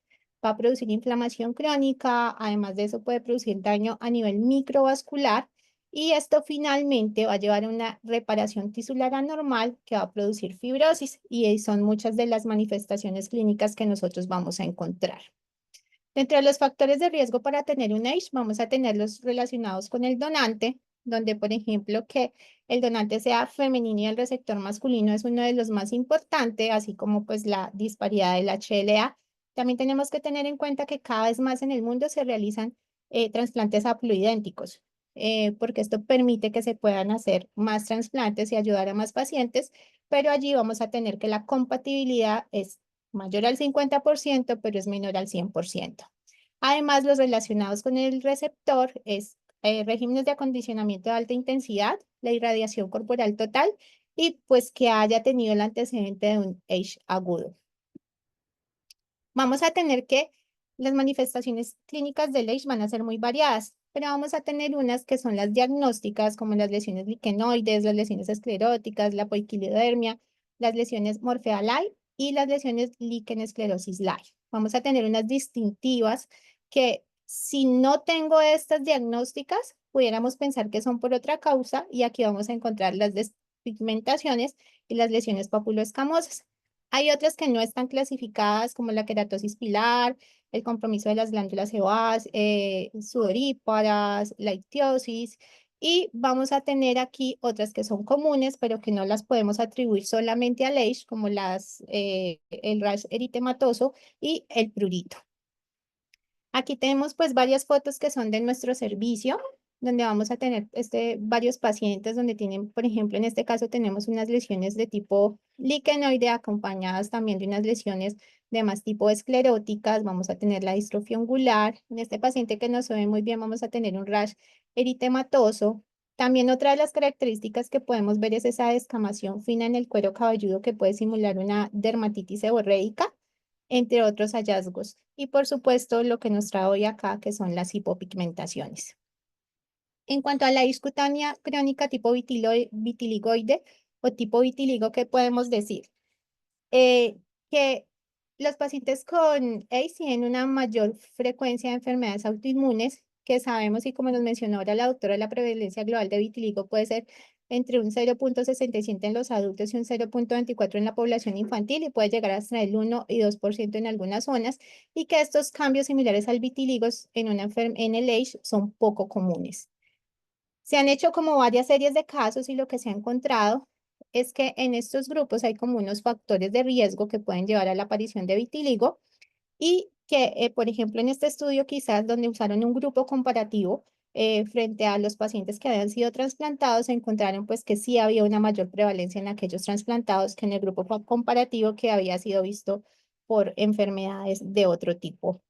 va a producir inflamación crónica, además de eso puede producir daño a nivel microvascular, y esto finalmente va a llevar a una reparación tisular anormal que va a producir fibrosis, y son muchas de las manifestaciones clínicas que nosotros vamos a encontrar. Dentro de los factores de riesgo para tener un Age, vamos a tener los relacionados con el donante, donde, por ejemplo, que el donante sea femenino y el receptor masculino es uno de los más importantes, así como pues la disparidad del HLA. También tenemos que tener en cuenta que cada vez más en el mundo se realizan trasplantes haploidénticos, porque esto permite que se puedan hacer más trasplantes y ayudar a más pacientes, pero allí vamos a tener que la compatibilidad es mayor al 50%, pero es menor al 100%. Además, los relacionados con el receptor es regímenes de acondicionamiento de alta intensidad, la irradiación corporal total y pues que haya tenido el antecedente de un Age agudo. Vamos a tener que las manifestaciones clínicas del Age van a ser muy variadas, pero vamos a tener unas que son las diagnósticas, como las lesiones liquenoides, las lesiones escleróticas, la poiquilodermia, las lesiones Morphéa-like y las lesiones lichen-esclerosis-like. Vamos a tener unas distintivas que si no tengo estas diagnósticas, pudiéramos pensar que son por otra causa y aquí vamos a encontrar las despigmentaciones y las lesiones papuloescamosas. Hay otras que no están clasificadas como la queratosis pilar, el compromiso de las glándulas sebáceas, sudoríparas, la ictiosis, y vamos a tener aquí otras que son comunes, pero que no las podemos atribuir solamente al Age, como el rash eritematoso y el prurito. Aquí tenemos pues varias fotos que son de nuestro servicio, donde vamos a tener varios pacientes donde tienen, por ejemplo, en este caso tenemos unas lesiones de tipo liquenoide acompañadas también de unas lesiones de más tipo escleróticas. Vamos a tener la distrofia angular. En este paciente que no se ve muy bien vamos a tener un rash eritematoso. También otra de las características que podemos ver es esa descamación fina en el cuero cabelludo que puede simular una dermatitis seborreica, entre otros hallazgos. Y por supuesto, lo que nos trae hoy acá, que son las hipopigmentaciones. En cuanto a la cutánea crónica tipo vitiligoide o tipo vitiligo, ¿qué podemos decir? Que los pacientes con AIDS tienen una mayor frecuencia de enfermedades autoinmunes, que sabemos y como nos mencionó ahora la doctora, la prevalencia global de vitiligo puede ser entre un 0,67 en los adultos y un 0,24 en la población infantil y puede llegar hasta el 1 y 2% en algunas zonas, y que estos cambios similares al vitíligo en el age son poco comunes. Se han hecho como varias series de casos y lo que se ha encontrado es que en estos grupos hay como unos factores de riesgo que pueden llevar a la aparición de vitíligo y que, por ejemplo, en este estudio quizás donde usaron un grupo comparativo frente a los pacientes que habían sido trasplantados, se encontraron pues que sí había una mayor prevalencia en aquellos trasplantados que en el grupo comparativo que había sido visto por enfermedades de otro tipo.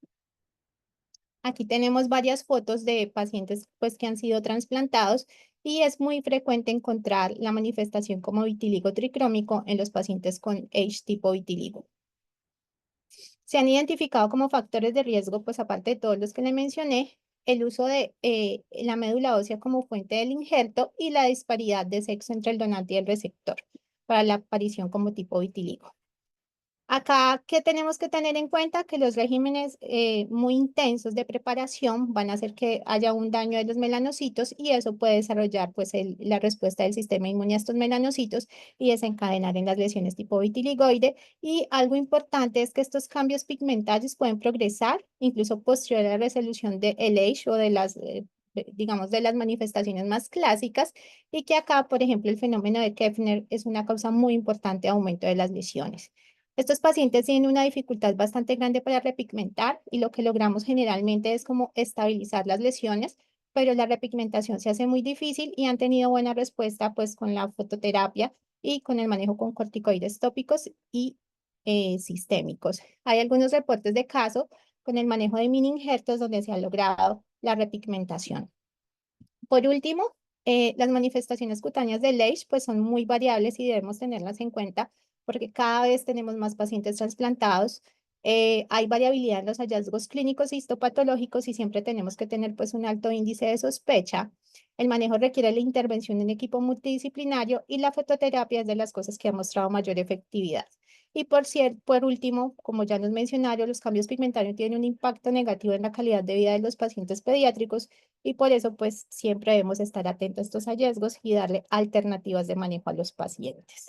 Aquí tenemos varias fotos de pacientes pues, que han sido trasplantados y es muy frecuente encontrar la manifestación como vitíligo tricrómico en los pacientes con H tipo vitíligo. Se han identificado como factores de riesgo, pues aparte de todos los que le mencioné, el uso de la médula ósea como fuente del injerto y la disparidad de sexo entre el donante y el receptor para la aparición como tipo vitíligo. Acá, ¿qué tenemos que tener en cuenta? Que los regímenes muy intensos de preparación van a hacer que haya un daño de los melanocitos y eso puede desarrollar pues, la respuesta del sistema inmune a estos melanocitos y desencadenar en las lesiones tipo vitiligoide. Y algo importante es que estos cambios pigmentarios pueden progresar incluso posterior a la resolución de LH o de las, digamos, de las manifestaciones más clásicas y que acá, por ejemplo, el fenómeno de Keffner es una causa muy importante de aumento de las lesiones. Estos pacientes tienen una dificultad bastante grande para repigmentar y lo que logramos generalmente es como estabilizar las lesiones, pero la repigmentación se hace muy difícil y han tenido buena respuesta pues con la fototerapia y con el manejo con corticoides tópicos y sistémicos. Hay algunos reportes de caso con el manejo de mini injertos donde se ha logrado la repigmentación. Por último, las manifestaciones cutáneas de Leigh pues son muy variables y debemos tenerlas en cuenta porque cada vez tenemos más pacientes trasplantados. Hay variabilidad en los hallazgos clínicos y histopatológicos y siempre tenemos que tener pues un alto índice de sospecha. El manejo requiere la intervención en equipo multidisciplinario y la fototerapia es de las cosas que ha mostrado mayor efectividad. Y por último, como ya nos mencionaron, los cambios pigmentarios tienen un impacto negativo en la calidad de vida de los pacientes pediátricos y por eso pues siempre debemos estar atentos a estos hallazgos y darle alternativas de manejo a los pacientes.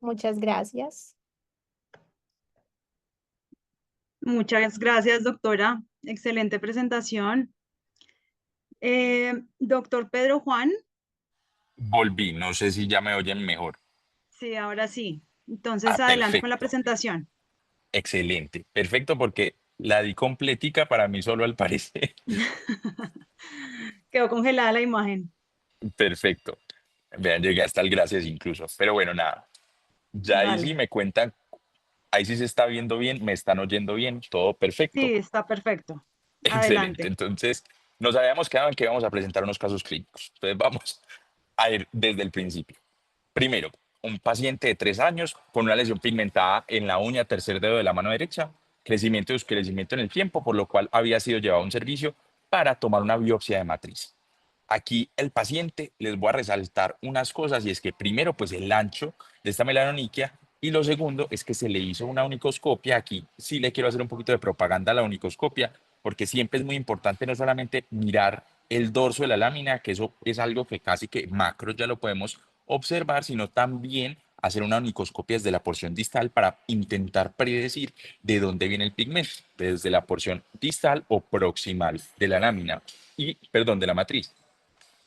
Muchas gracias. Muchas gracias, doctora. Excelente presentación. Doctor Pedro Juan. Volví, no sé si ya me oyen mejor. Sí, ahora sí. Entonces, adelante con la presentación. Excelente, perfecto, porque la di completica para mí solo al parecer. Quedó congelada la imagen. Perfecto. Vean, llegué hasta el gracias incluso. Pero bueno, nada. Ya ahí sí Dale. me cuentan, ahí sí se está viendo bien, me están oyendo bien, todo perfecto. Sí, está perfecto. Excelente. Adelante. Entonces, nos habíamos quedado en que íbamos a presentar unos casos clínicos. Entonces, vamos a ir desde el principio. Primero, un paciente de 3 años con una lesión pigmentada en la uña tercer dedo de la mano derecha, crecimiento y oscurecimiento en el tiempo, por lo cual había sido llevado a un servicio para tomar una biopsia de matriz. Aquí el paciente, les voy a resaltar unas cosas y es que primero, pues el ancho de esta melanoniquia y lo segundo es que se le hizo una unicoscopia. Aquí sí le quiero hacer un poquito de propaganda a la unicoscopia porque siempre es muy importante no solamente mirar el dorso de la lámina, que eso es algo que casi que macro ya lo podemos observar, sino también hacer una unicoscopia desde la porción distal para intentar predecir de dónde viene el pigmento, desde la porción distal o proximal de la lámina y, perdón, de la matriz,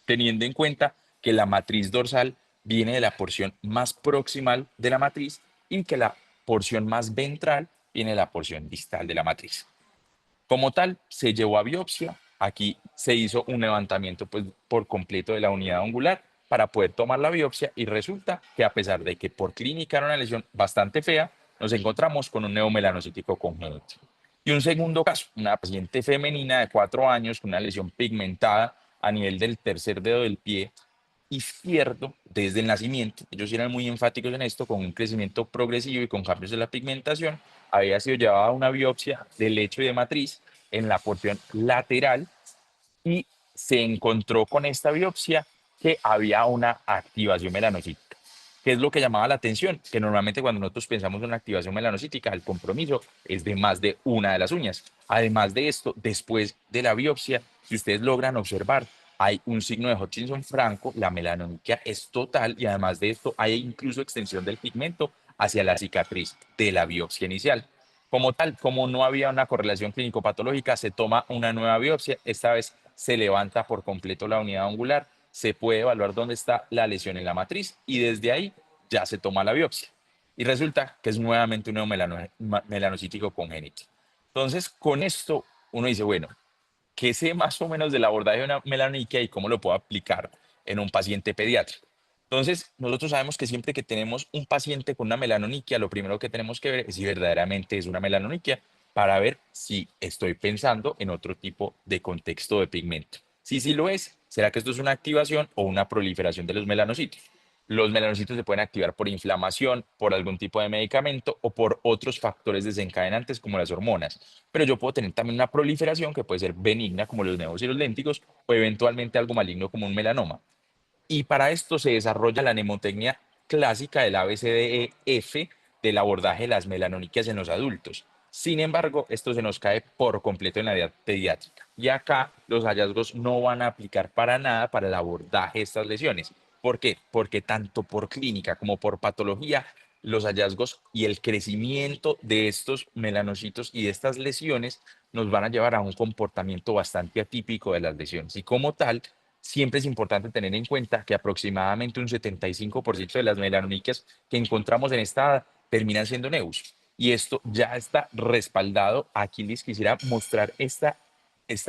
teniendo en cuenta que la matriz dorsal viene de la porción más proximal de la matriz y que la porción más ventral viene de la porción distal de la matriz. Como tal, se llevó a biopsia. Aquí se hizo un levantamiento pues, por completo de la unidad angular para poder tomar la biopsia y resulta que a pesar de que por clínica era una lesión bastante fea, nos encontramos con un neomelanocítico congénito. Y un segundo caso, una paciente femenina de 4 años con una lesión pigmentada a nivel del tercer dedo del pie izquierdo desde el nacimiento. Ellos eran muy enfáticos en esto, con un crecimiento progresivo y con cambios de la pigmentación. Había sido llevada a una biopsia de lecho y de matriz en la porción lateral y se encontró con esta biopsia que había una activación melanocítica. ¿Qué es lo que llamaba la atención? Que normalmente cuando nosotros pensamos en una activación melanocítica, el compromiso es de más de 1 de las uñas. Además de esto, después de la biopsia, si ustedes logran observar, hay un signo de Hutchinson franco, la melanoniquia es total y además de esto hay incluso extensión del pigmento hacia la cicatriz de la biopsia inicial. Como tal, como no había una correlación clínico-patológica, se toma una nueva biopsia, esta vez se levanta por completo la unidad angular, se puede evaluar dónde está la lesión en la matriz y desde ahí ya se toma la biopsia. Y resulta que es nuevamente un melanocítico congénito. Entonces, con esto uno dice, bueno, ¿qué sé más o menos del abordaje de una melanoniquia y cómo lo puedo aplicar en un paciente pediátrico? Entonces, nosotros sabemos que siempre que tenemos un paciente con una melanoniquia, lo primero que tenemos que ver es si verdaderamente es una melanoniquia para ver si estoy pensando en otro tipo de contexto de pigmento. Si sí lo es, ¿será que esto es una activación o una proliferación de los melanocitos? Los melanocitos se pueden activar por inflamación, por algún tipo de medicamento o por otros factores desencadenantes como las hormonas. Pero yo puedo tener también una proliferación que puede ser benigna como los nevos y los léntigos o eventualmente algo maligno como un melanoma. Y para esto se desarrolla la mnemotecnia clásica del ABCDEF del abordaje de las melanoniquias en los adultos. Sin embargo, esto se nos cae por completo en la edad pediátrica. Y acá los hallazgos no van a aplicar para nada para el abordaje de estas lesiones. ¿Por qué? Porque tanto por clínica como por patología, los hallazgos y el crecimiento de estos melanocitos y de estas lesiones nos van a llevar a un comportamiento bastante atípico de las lesiones. Y como tal, siempre es importante tener en cuenta que aproximadamente un 75% de las melanoniquias que encontramos en esta edad terminan siendo neus. Y esto ya está respaldado. Aquí les quisiera mostrar esta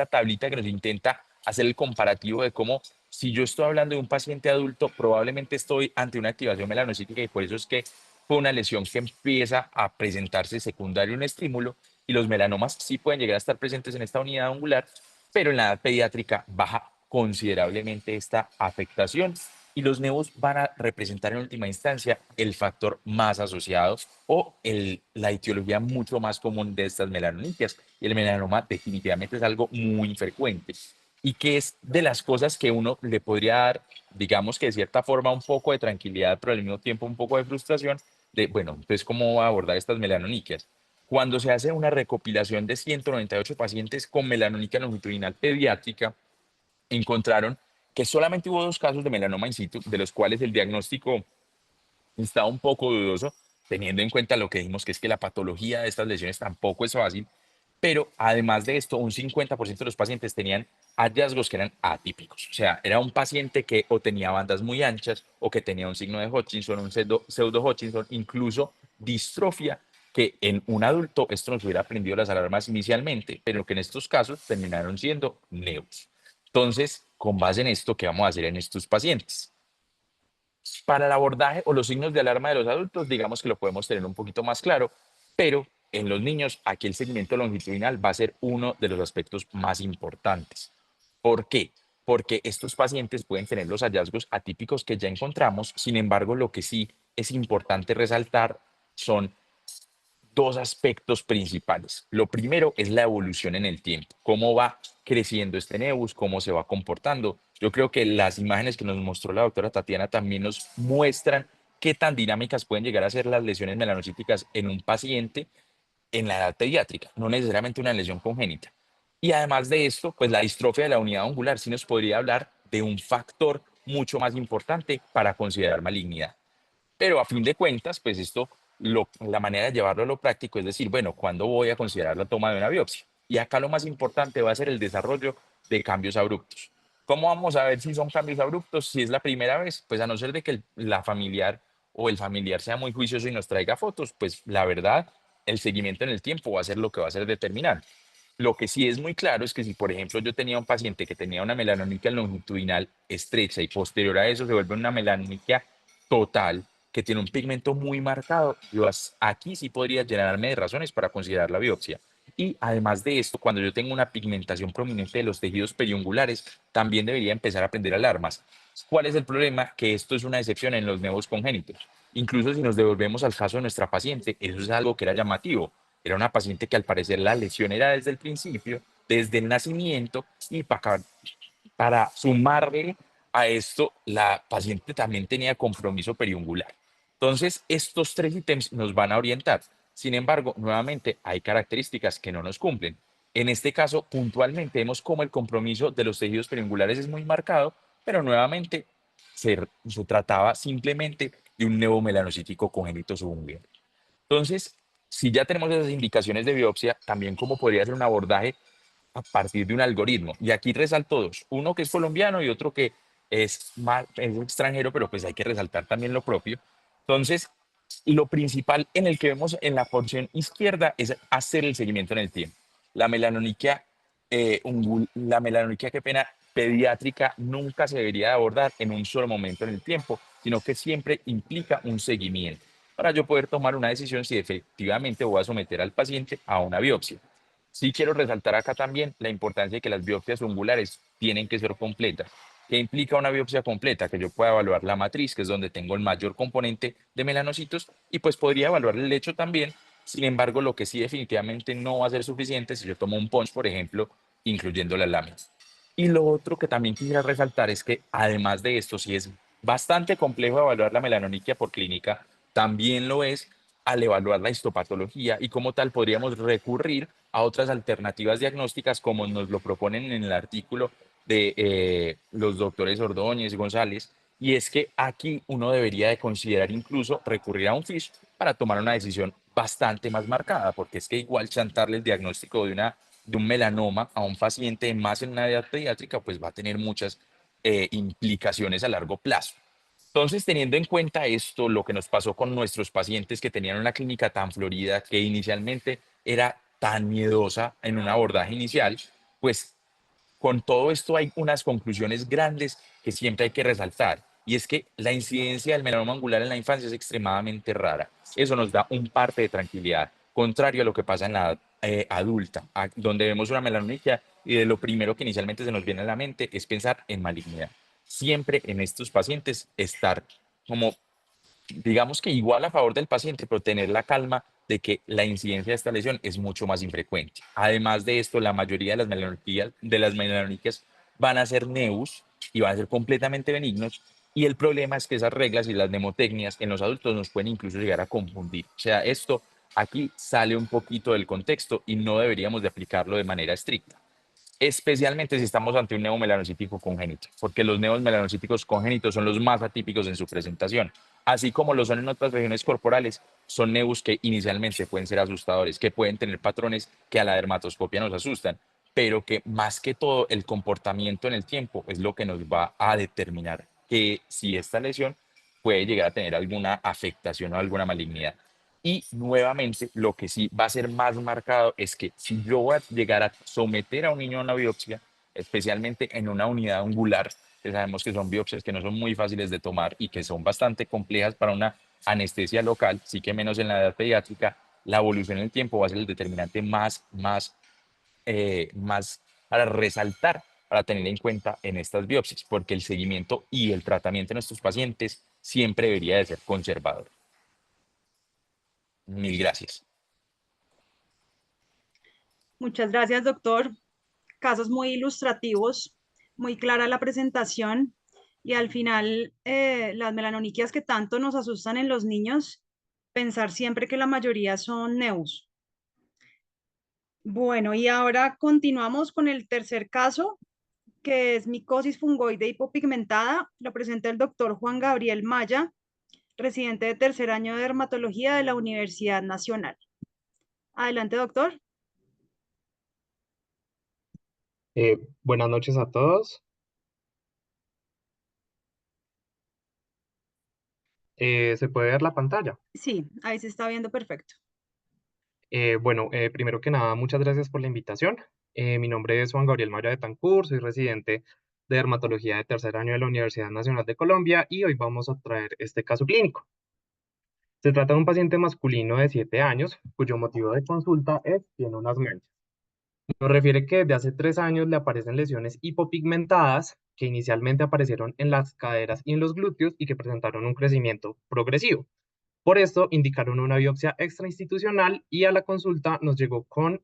tablita que nos intenta hacer el comparativo de cómo, si yo estoy hablando de un paciente adulto, probablemente estoy ante una activación melanocítica y por eso es que fue una lesión que empieza a presentarse secundario a un estímulo y los melanomas sí pueden llegar a estar presentes en esta unidad angular, pero en la edad pediátrica baja considerablemente esta afectación y los nevos van a representar en última instancia el factor más asociado o la etiología mucho más común de estas melanoniquias. Y el melanoma definitivamente es algo muy frecuente y que es de las cosas que uno le podría dar, digamos que de cierta forma, un poco de tranquilidad, pero al mismo tiempo un poco de frustración de, bueno, entonces, ¿cómo va a abordar estas melanoniquias? Cuando se hace una recopilación de 198 pacientes con melanoniquia longitudinal pediátrica, encontraron que solamente hubo 2 casos de melanoma in situ, de los cuales el diagnóstico está un poco dudoso, teniendo en cuenta lo que dijimos, que es que la patología de estas lesiones tampoco es fácil, pero además de esto, un 50% de los pacientes tenían hallazgos que eran atípicos. O sea, era un paciente que o tenía bandas muy anchas o que tenía un signo de Hutchinson, un pseudo Hutchinson, incluso distrofia, que en un adulto esto nos hubiera prendido las alarmas inicialmente, pero que en estos casos terminaron siendo neos. Entonces, con base en esto, ¿qué vamos a hacer en estos pacientes? Para el abordaje o los signos de alarma de los adultos, digamos que lo podemos tener un poquito más claro, pero en los niños, aquí el seguimiento longitudinal va a ser uno de los aspectos más importantes. ¿Por qué? Porque estos pacientes pueden tener los hallazgos atípicos que ya encontramos, sin embargo, lo que sí es importante resaltar son 2 aspectos principales. Lo primero es la evolución en el tiempo, cómo va creciendo este nevus, cómo se va comportando. Yo creo que las imágenes que nos mostró la doctora Tatiana también nos muestran qué tan dinámicas pueden llegar a ser las lesiones melanocíticas en un paciente en la edad pediátrica, no necesariamente una lesión congénita. Y además de esto, pues la distrofia de la unidad angular sí nos podría hablar de un factor mucho más importante para considerar malignidad. Pero a fin de cuentas, pues esto, la manera de llevarlo a lo práctico es decir, bueno, ¿cuándo voy a considerar la toma de una biopsia? Y acá lo más importante va a ser el desarrollo de cambios abruptos. ¿Cómo vamos a ver si son cambios abruptos? Si es la primera vez, pues a no ser de que la familiar o el familiar sea muy juicioso y nos traiga fotos, pues la verdad, el seguimiento en el tiempo va a ser lo que va a ser determinante. Lo que sí es muy claro es que si, por ejemplo, yo tenía un paciente que tenía una melanoniquia longitudinal estrecha y posterior a eso se vuelve una melanoniquia total, que tiene un pigmento muy marcado, yo aquí sí podría llenarme de razones para considerar la biopsia. Y además de esto, cuando yo tengo una pigmentación prominente de los tejidos periungulares, también debería empezar a prender alarmas. ¿Cuál es el problema? Que esto es una excepción en los nevos congénitos. Incluso si nos devolvemos al caso de nuestra paciente, eso es algo que era llamativo. Era una paciente que al parecer la lesión era desde el principio, desde el nacimiento, y para sumarle a esto, la paciente también tenía compromiso periungular. Entonces, estos 3 ítems nos van a orientar. Sin embargo, nuevamente, hay características que no nos cumplen. En este caso, puntualmente, vemos cómo el compromiso de los tejidos periangulares es muy marcado, pero nuevamente se trataba simplemente de un neomelanocítico congénito subungueal. Entonces, si ya tenemos esas indicaciones de biopsia, también cómo podría ser un abordaje a partir de un algoritmo. Y aquí resalto dos, uno que es colombiano y otro que es extranjero, pero pues hay que resaltar también lo propio. Entonces, lo principal en el que vemos en la porción izquierda es hacer el seguimiento en el tiempo. La melanoniquia, la melanoniquia, qué pena, pediátrica nunca se debería abordar en un solo momento en el tiempo, sino que siempre implica un seguimiento para yo poder tomar una decisión si efectivamente voy a someter al paciente a una biopsia. Sí quiero resaltar acá también la importancia de que las biopsias ungulares tienen que ser completas. ¿Qué implica una biopsia completa? Que yo pueda evaluar la matriz, que es donde tengo el mayor componente de melanocitos, y pues podría evaluar el lecho también. Sin embargo, lo que sí definitivamente no va a ser suficiente si yo tomo un punch, por ejemplo, incluyendo las láminas. Y lo otro que también quisiera resaltar es que además de esto, sí es bastante complejo evaluar la melanoniquia por clínica, también lo es al evaluar la histopatología y como tal podríamos recurrir a otras alternativas diagnósticas como nos lo proponen en el artículo de los doctores Ordóñez y González, y es que aquí uno debería de considerar incluso recurrir a un FISH para tomar una decisión bastante más marcada, porque es que igual chantarle el diagnóstico de un melanoma a un paciente más en una edad pediátrica, pues va a tener muchas implicaciones a largo plazo. Entonces, teniendo en cuenta esto, lo que nos pasó con nuestros pacientes que tenían una clínica tan florida que inicialmente era tan miedosa en un abordaje inicial, pues con todo esto hay unas conclusiones grandes que siempre hay que resaltar. Y es que la incidencia del melanoma angular en la infancia es extremadamente rara. Eso nos da un parte de tranquilidad, contrario a lo que pasa en la edad adulta, donde vemos una melanoniquia y de lo primero que inicialmente se nos viene a la mente es pensar en malignidad. Siempre en estos pacientes estar como, digamos que igual a favor del paciente, pero tener la calma de que la incidencia de esta lesión es mucho más infrecuente. Además de esto, la mayoría de las melanoniquias van a ser neus y van a ser completamente benignos. Y el problema es que esas reglas y las mnemotecnias en los adultos nos pueden incluso llegar a confundir. O sea, esto aquí sale un poquito del contexto y no deberíamos de aplicarlo de manera estricta, especialmente si estamos ante un neomelanocítico congénito, porque los neomelanocíticos congénitos son los más atípicos en su presentación, así como lo son en otras regiones corporales, son neus que inicialmente pueden ser asustadores, que pueden tener patrones que a la dermatoscopia nos asustan, pero que más que todo el comportamiento en el tiempo es lo que nos va a determinar que si esta lesión puede llegar a tener alguna afectación o alguna malignidad. Y nuevamente, lo que sí va a ser más marcado es que si yo voy a llegar a someter a un niño a una biopsia, especialmente en una unidad angular, que sabemos que son biopsias que no son muy fáciles de tomar y que son bastante complejas para una anestesia local, sí que menos en la edad pediátrica, la evolución en el tiempo va a ser el determinante más para resaltar, para tener en cuenta en estas biopsias, porque el seguimiento y el tratamiento de nuestros pacientes siempre debería de ser conservador. Mil gracias. Muchas gracias, doctor. Casos muy ilustrativos, muy clara la presentación y al final las melanoniquias que tanto nos asustan en los niños, pensar siempre que la mayoría son neus. Bueno, y ahora continuamos con el tercer caso, que es micosis fungoide hipopigmentada. Lo presenta el doctor Juan Gabriel Maya, residente de tercer año de dermatología de la Universidad Nacional. Adelante, doctor. Buenas noches a todos. ¿Se puede ver la pantalla? Sí, ahí se está viendo perfecto. Primero que nada, muchas gracias por la invitación. Mi nombre es Juan Gabriel Maya Betancur, soy residente de dermatología de tercer año de la Universidad Nacional de Colombia y hoy vamos a traer este caso clínico. Se trata de un paciente masculino de 7 años cuyo motivo de consulta es tiene unas manchas. Nos refiere que desde hace 3 años le aparecen lesiones hipopigmentadas que inicialmente aparecieron en las caderas y en los glúteos y que presentaron un crecimiento progresivo. Por esto indicaron una biopsia extrainstitucional y a la consulta nos llegó con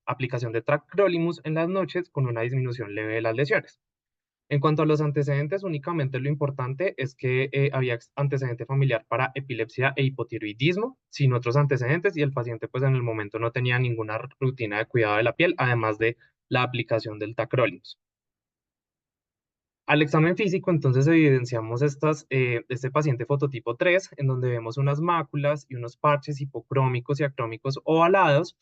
aplicación de tacrolimus en las noches con una disminución leve de las lesiones. En cuanto a los antecedentes, únicamente lo importante es que había antecedente familiar para epilepsia e hipotiroidismo, sin otros antecedentes, y el paciente pues en el momento no tenía ninguna rutina de cuidado de la piel, además de la aplicación del tacrolimus. Al examen físico, entonces evidenciamos este paciente fototipo 3, en donde vemos unas máculas y unos parches hipocrómicos y acrómicos ovalados,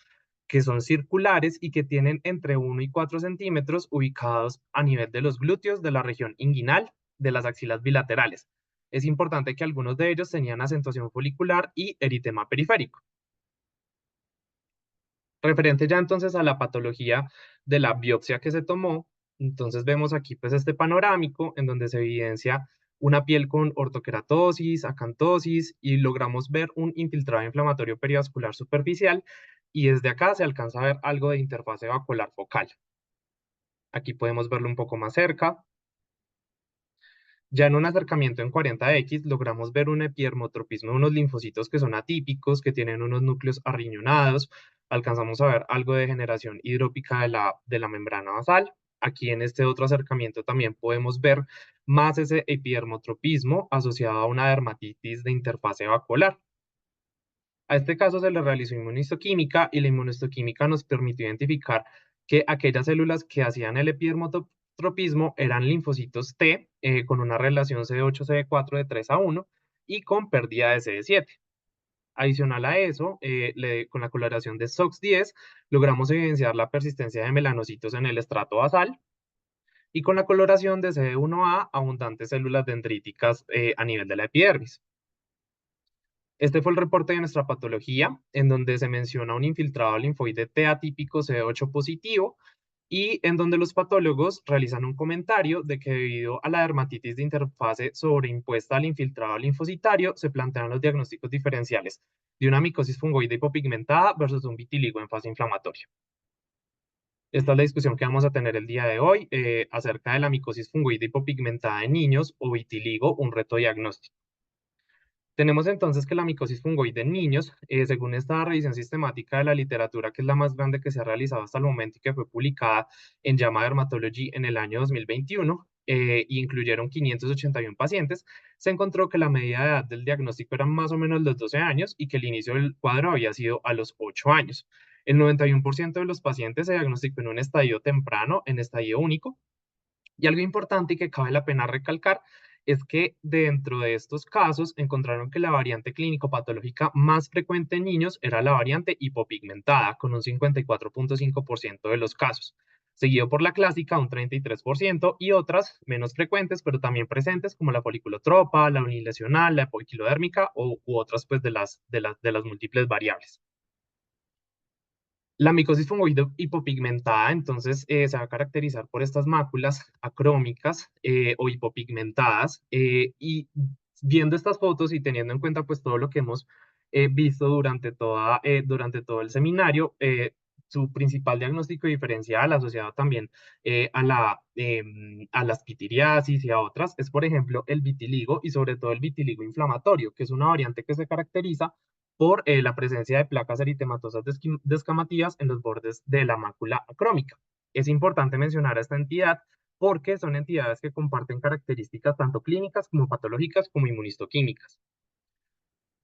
que son circulares y que tienen entre 1 y 4 centímetros ubicados a nivel de los glúteos, de la región inguinal, de las axilas bilaterales. Es importante que algunos de ellos tenían acentuación folicular y eritema periférico. Referente ya entonces a la patología de la biopsia que se tomó, entonces vemos aquí pues este panorámico en donde se evidencia una piel con ortoqueratosis, acantosis y logramos ver un infiltrado inflamatorio perivascular superficial y desde acá se alcanza a ver algo de interfase vacuolar focal. Aquí podemos verlo un poco más cerca. Ya en un acercamiento en 40X logramos ver un epidermotropismo de unos linfocitos que son atípicos, que tienen unos núcleos arriñonados. Alcanzamos a ver algo de degeneración hidrópica de la membrana basal. Aquí en este otro acercamiento también podemos ver más ese epidermotropismo asociado a una dermatitis de interfase vacuolar. A este caso se le realizó inmunistoquímica y la inmunistoquímica nos permitió identificar que aquellas células que hacían el epidermotropismo eran linfocitos T con una relación CD8-CD4 de 3:1 y con pérdida de CD7. Adicional a eso, con la coloración de SOX10 logramos evidenciar la persistencia de melanocitos en el estrato basal y con la coloración de CD1A abundantes células dendríticas a nivel de la epidermis. Este fue el reporte de nuestra patología, en donde se menciona un infiltrado linfoide T atípico CD8 positivo y en donde los patólogos realizan un comentario de que debido a la dermatitis de interfase sobreimpuesta al infiltrado linfocitario, se plantean los diagnósticos diferenciales de una micosis fungoide hipopigmentada versus un vitiligo en fase inflamatoria. Esta es la discusión que vamos a tener el día de hoy acerca de la micosis fungoide hipopigmentada en niños o vitiligo, un reto diagnóstico. Tenemos entonces que la micosis fungoide en niños, según esta revisión sistemática de la literatura, que es la más grande que se ha realizado hasta el momento y que fue publicada en JAMA Dermatology en el año 2021, y incluyeron 581 pacientes, se encontró que la media de edad del diagnóstico era más o menos los 12 años y que el inicio del cuadro había sido a los 8 años. El 91% de los pacientes se diagnosticó en un estadio temprano, en estadio único, y algo importante y que cabe la pena recalcar es que dentro de estos casos encontraron que la variante clínico-patológica más frecuente en niños era la variante hipopigmentada, con un 54.5% de los casos, seguido por la clásica, un 33%, y otras menos frecuentes, pero también presentes, como la foliculotropa, la unilesional, la hipoquilodérmica u otras pues, de las múltiples variables. La micosis fungoide hipopigmentada, entonces, se va a caracterizar por estas máculas acrómicas o hipopigmentadas. Y viendo estas fotos y teniendo en cuenta pues todo lo que hemos visto durante todo el seminario, su principal diagnóstico diferencial asociado también a las pitiriasis y a otras es, por ejemplo, el vitiligo y sobre todo el vitiligo inflamatorio, que es una variante que se caracteriza por la presencia de placas eritematosas descamativas en los bordes de la mácula acrómica. Es importante mencionar a esta entidad porque son entidades que comparten características tanto clínicas como patológicas como inmunistoquímicas.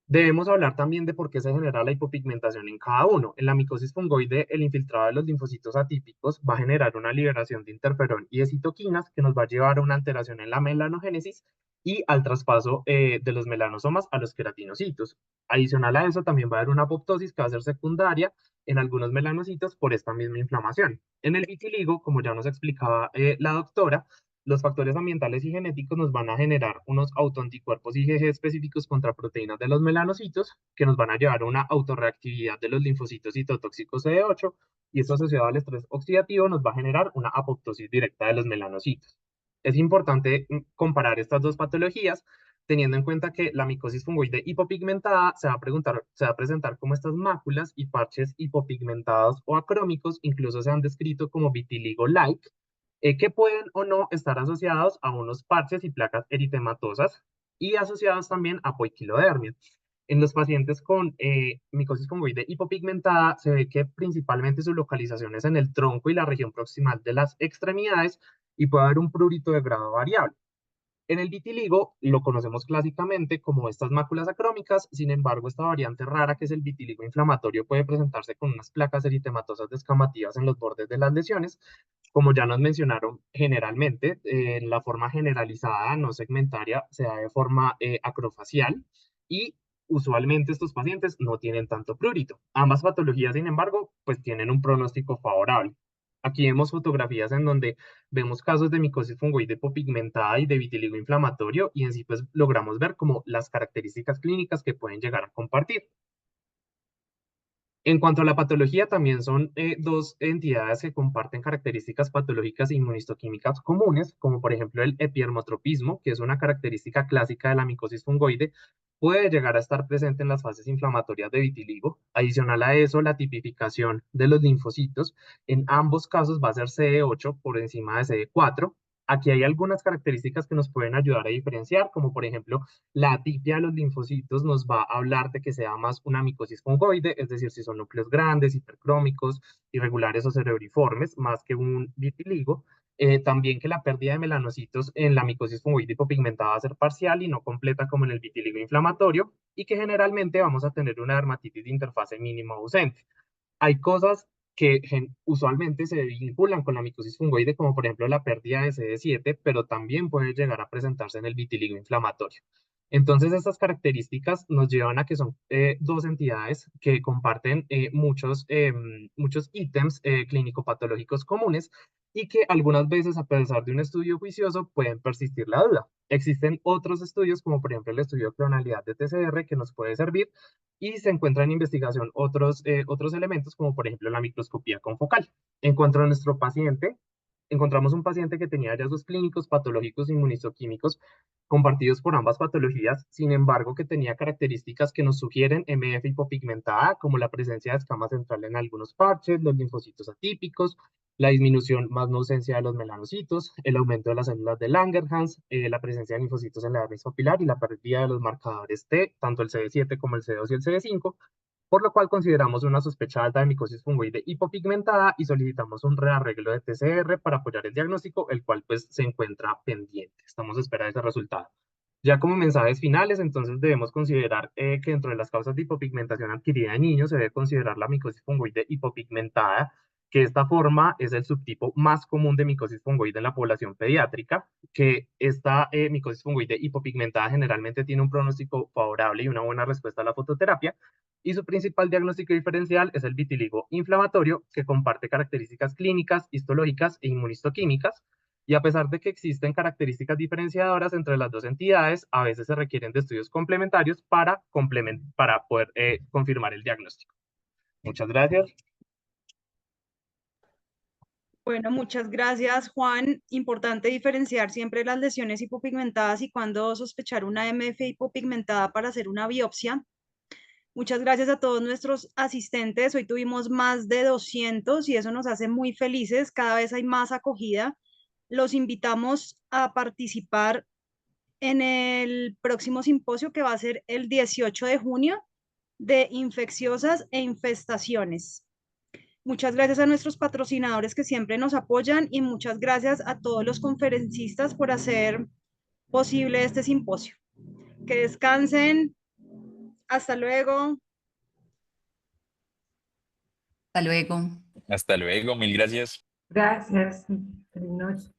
Debemos hablar también de por qué se genera la hipopigmentación en cada uno. En la micosis fungoide, el infiltrado de los linfocitos atípicos va a generar una liberación de interferón y de citoquinas que nos va a llevar a una alteración en la melanogénesis y al traspaso de los melanosomas a los queratinocitos. Adicional a eso, también va a haber una apoptosis que va a ser secundaria en algunos melanocitos por esta misma inflamación. En el vitiligo, como ya nos explicaba la doctora, los factores ambientales y genéticos nos van a generar unos autoanticuerpos IgG específicos contra proteínas de los melanocitos que nos van a llevar a una autorreactividad de los linfocitos citotóxicos CD8 y esto asociado al estrés oxidativo nos va a generar una apoptosis directa de los melanocitos. Es importante comparar estas dos patologías teniendo en cuenta que la micosis fungoide hipopigmentada se va a presentar como estas máculas y parches hipopigmentados o acrómicos, incluso se han descrito como vitiligo-like, que pueden o no estar asociados a unos parches y placas eritematosas y asociados también a poiquilodermia. En los pacientes con micosis fungoide hipopigmentada se ve que principalmente su localización es en el tronco y la región proximal de las extremidades y puede haber un prurito de grado variable. En el vitiligo lo conocemos clásicamente como estas máculas acrómicas, sin embargo, esta variante rara que es el vitiligo inflamatorio puede presentarse con unas placas eritematosas descamativas en los bordes de las lesiones. Como ya nos mencionaron, generalmente la forma generalizada, no segmentaria, se da de forma acrofacial y usualmente estos pacientes no tienen tanto prurito. Ambas patologías, sin embargo, pues tienen un pronóstico favorable. Aquí vemos fotografías en donde vemos casos de micosis fungoide hipopigmentada y de vitiligo inflamatorio y en sí pues logramos ver como las características clínicas que pueden llegar a compartir. En cuanto a la patología, también son dos entidades que comparten características patológicas e inmunistoquímicas comunes, como por ejemplo el epidermotropismo, que es una característica clásica de la micosis fungoide, puede llegar a estar presente en las fases inflamatorias de vitiligo. Adicional a eso, la tipificación de los linfocitos, en ambos casos va a ser CD8 por encima de CD4. Aquí hay algunas características que nos pueden ayudar a diferenciar, como por ejemplo la atipia de los linfocitos nos va a hablar de que sea más una micosis fungoide, es decir, si son núcleos grandes, hipercrómicos, irregulares o cerebriformes, más que un vitiligo. También que la pérdida de melanocitos en la micosis fungoide hipopigmentada va a ser parcial y no completa como en el vitiligo inflamatorio, y que generalmente vamos a tener una dermatitis de interfase mínima ausente. Hay cosas que usualmente se vinculan con la micosis fungoide, como por ejemplo la pérdida de CD7, pero también puede llegar a presentarse en el vitiligo inflamatorio. Entonces, estas características nos llevan a que son dos entidades que comparten muchos ítems clínico-patológicos comunes y que algunas veces, a pesar de un estudio juicioso, pueden persistir la duda. Existen otros estudios, como por ejemplo el estudio de clonalidad de TCR, que nos puede servir, y se encuentran en investigación otros elementos, como por ejemplo la microscopía confocal. En cuanto a nuestro paciente, encontramos un paciente que tenía hallazgos clínicos, patológicos e inmunistoquímicos compartidos por ambas patologías, sin embargo que tenía características que nos sugieren MF hipopigmentada, como la presencia de escama central en algunos parches, los linfocitos atípicos, la disminución más no ausencia de los melanocitos, el aumento de las células de Langerhans, la presencia de linfocitos en la dermis papilar y la pérdida de los marcadores T, tanto el CD7 como el CD2 y el CD5, por lo cual consideramos una sospecha alta de micosis fungoide hipopigmentada y solicitamos un rearreglo de TCR para apoyar el diagnóstico, el cual pues se encuentra pendiente. Estamos a espera de ese resultado. Ya como mensajes finales, entonces debemos considerar que dentro de las causas de hipopigmentación adquirida en niños se debe considerar la micosis fungoide hipopigmentada, que esta forma es el subtipo más común de micosis fungoide en la población pediátrica, que esta micosis fungoide hipopigmentada generalmente tiene un pronóstico favorable y una buena respuesta a la fototerapia, y su principal diagnóstico diferencial es el vitiligo inflamatorio, que comparte características clínicas, histológicas e inmunistoquímicas, y a pesar de que existen características diferenciadoras entre las dos entidades, a veces se requieren de estudios complementarios para poder confirmar el diagnóstico. Muchas gracias. Bueno, muchas gracias, Juan. Importante diferenciar siempre las lesiones hipopigmentadas y cuando sospechar una MF hipopigmentada para hacer una biopsia. Muchas gracias a todos nuestros asistentes. Hoy tuvimos más de 200 y eso nos hace muy felices. Cada vez hay más acogida. Los invitamos a participar en el próximo simposio que va a ser el 18 de junio de infecciosas e infestaciones. Muchas gracias a nuestros patrocinadores que siempre nos apoyan y muchas gracias a todos los conferencistas por hacer posible este simposio. Que descansen. Hasta luego. Hasta luego. Hasta luego, mil gracias. Gracias. Feliz noche.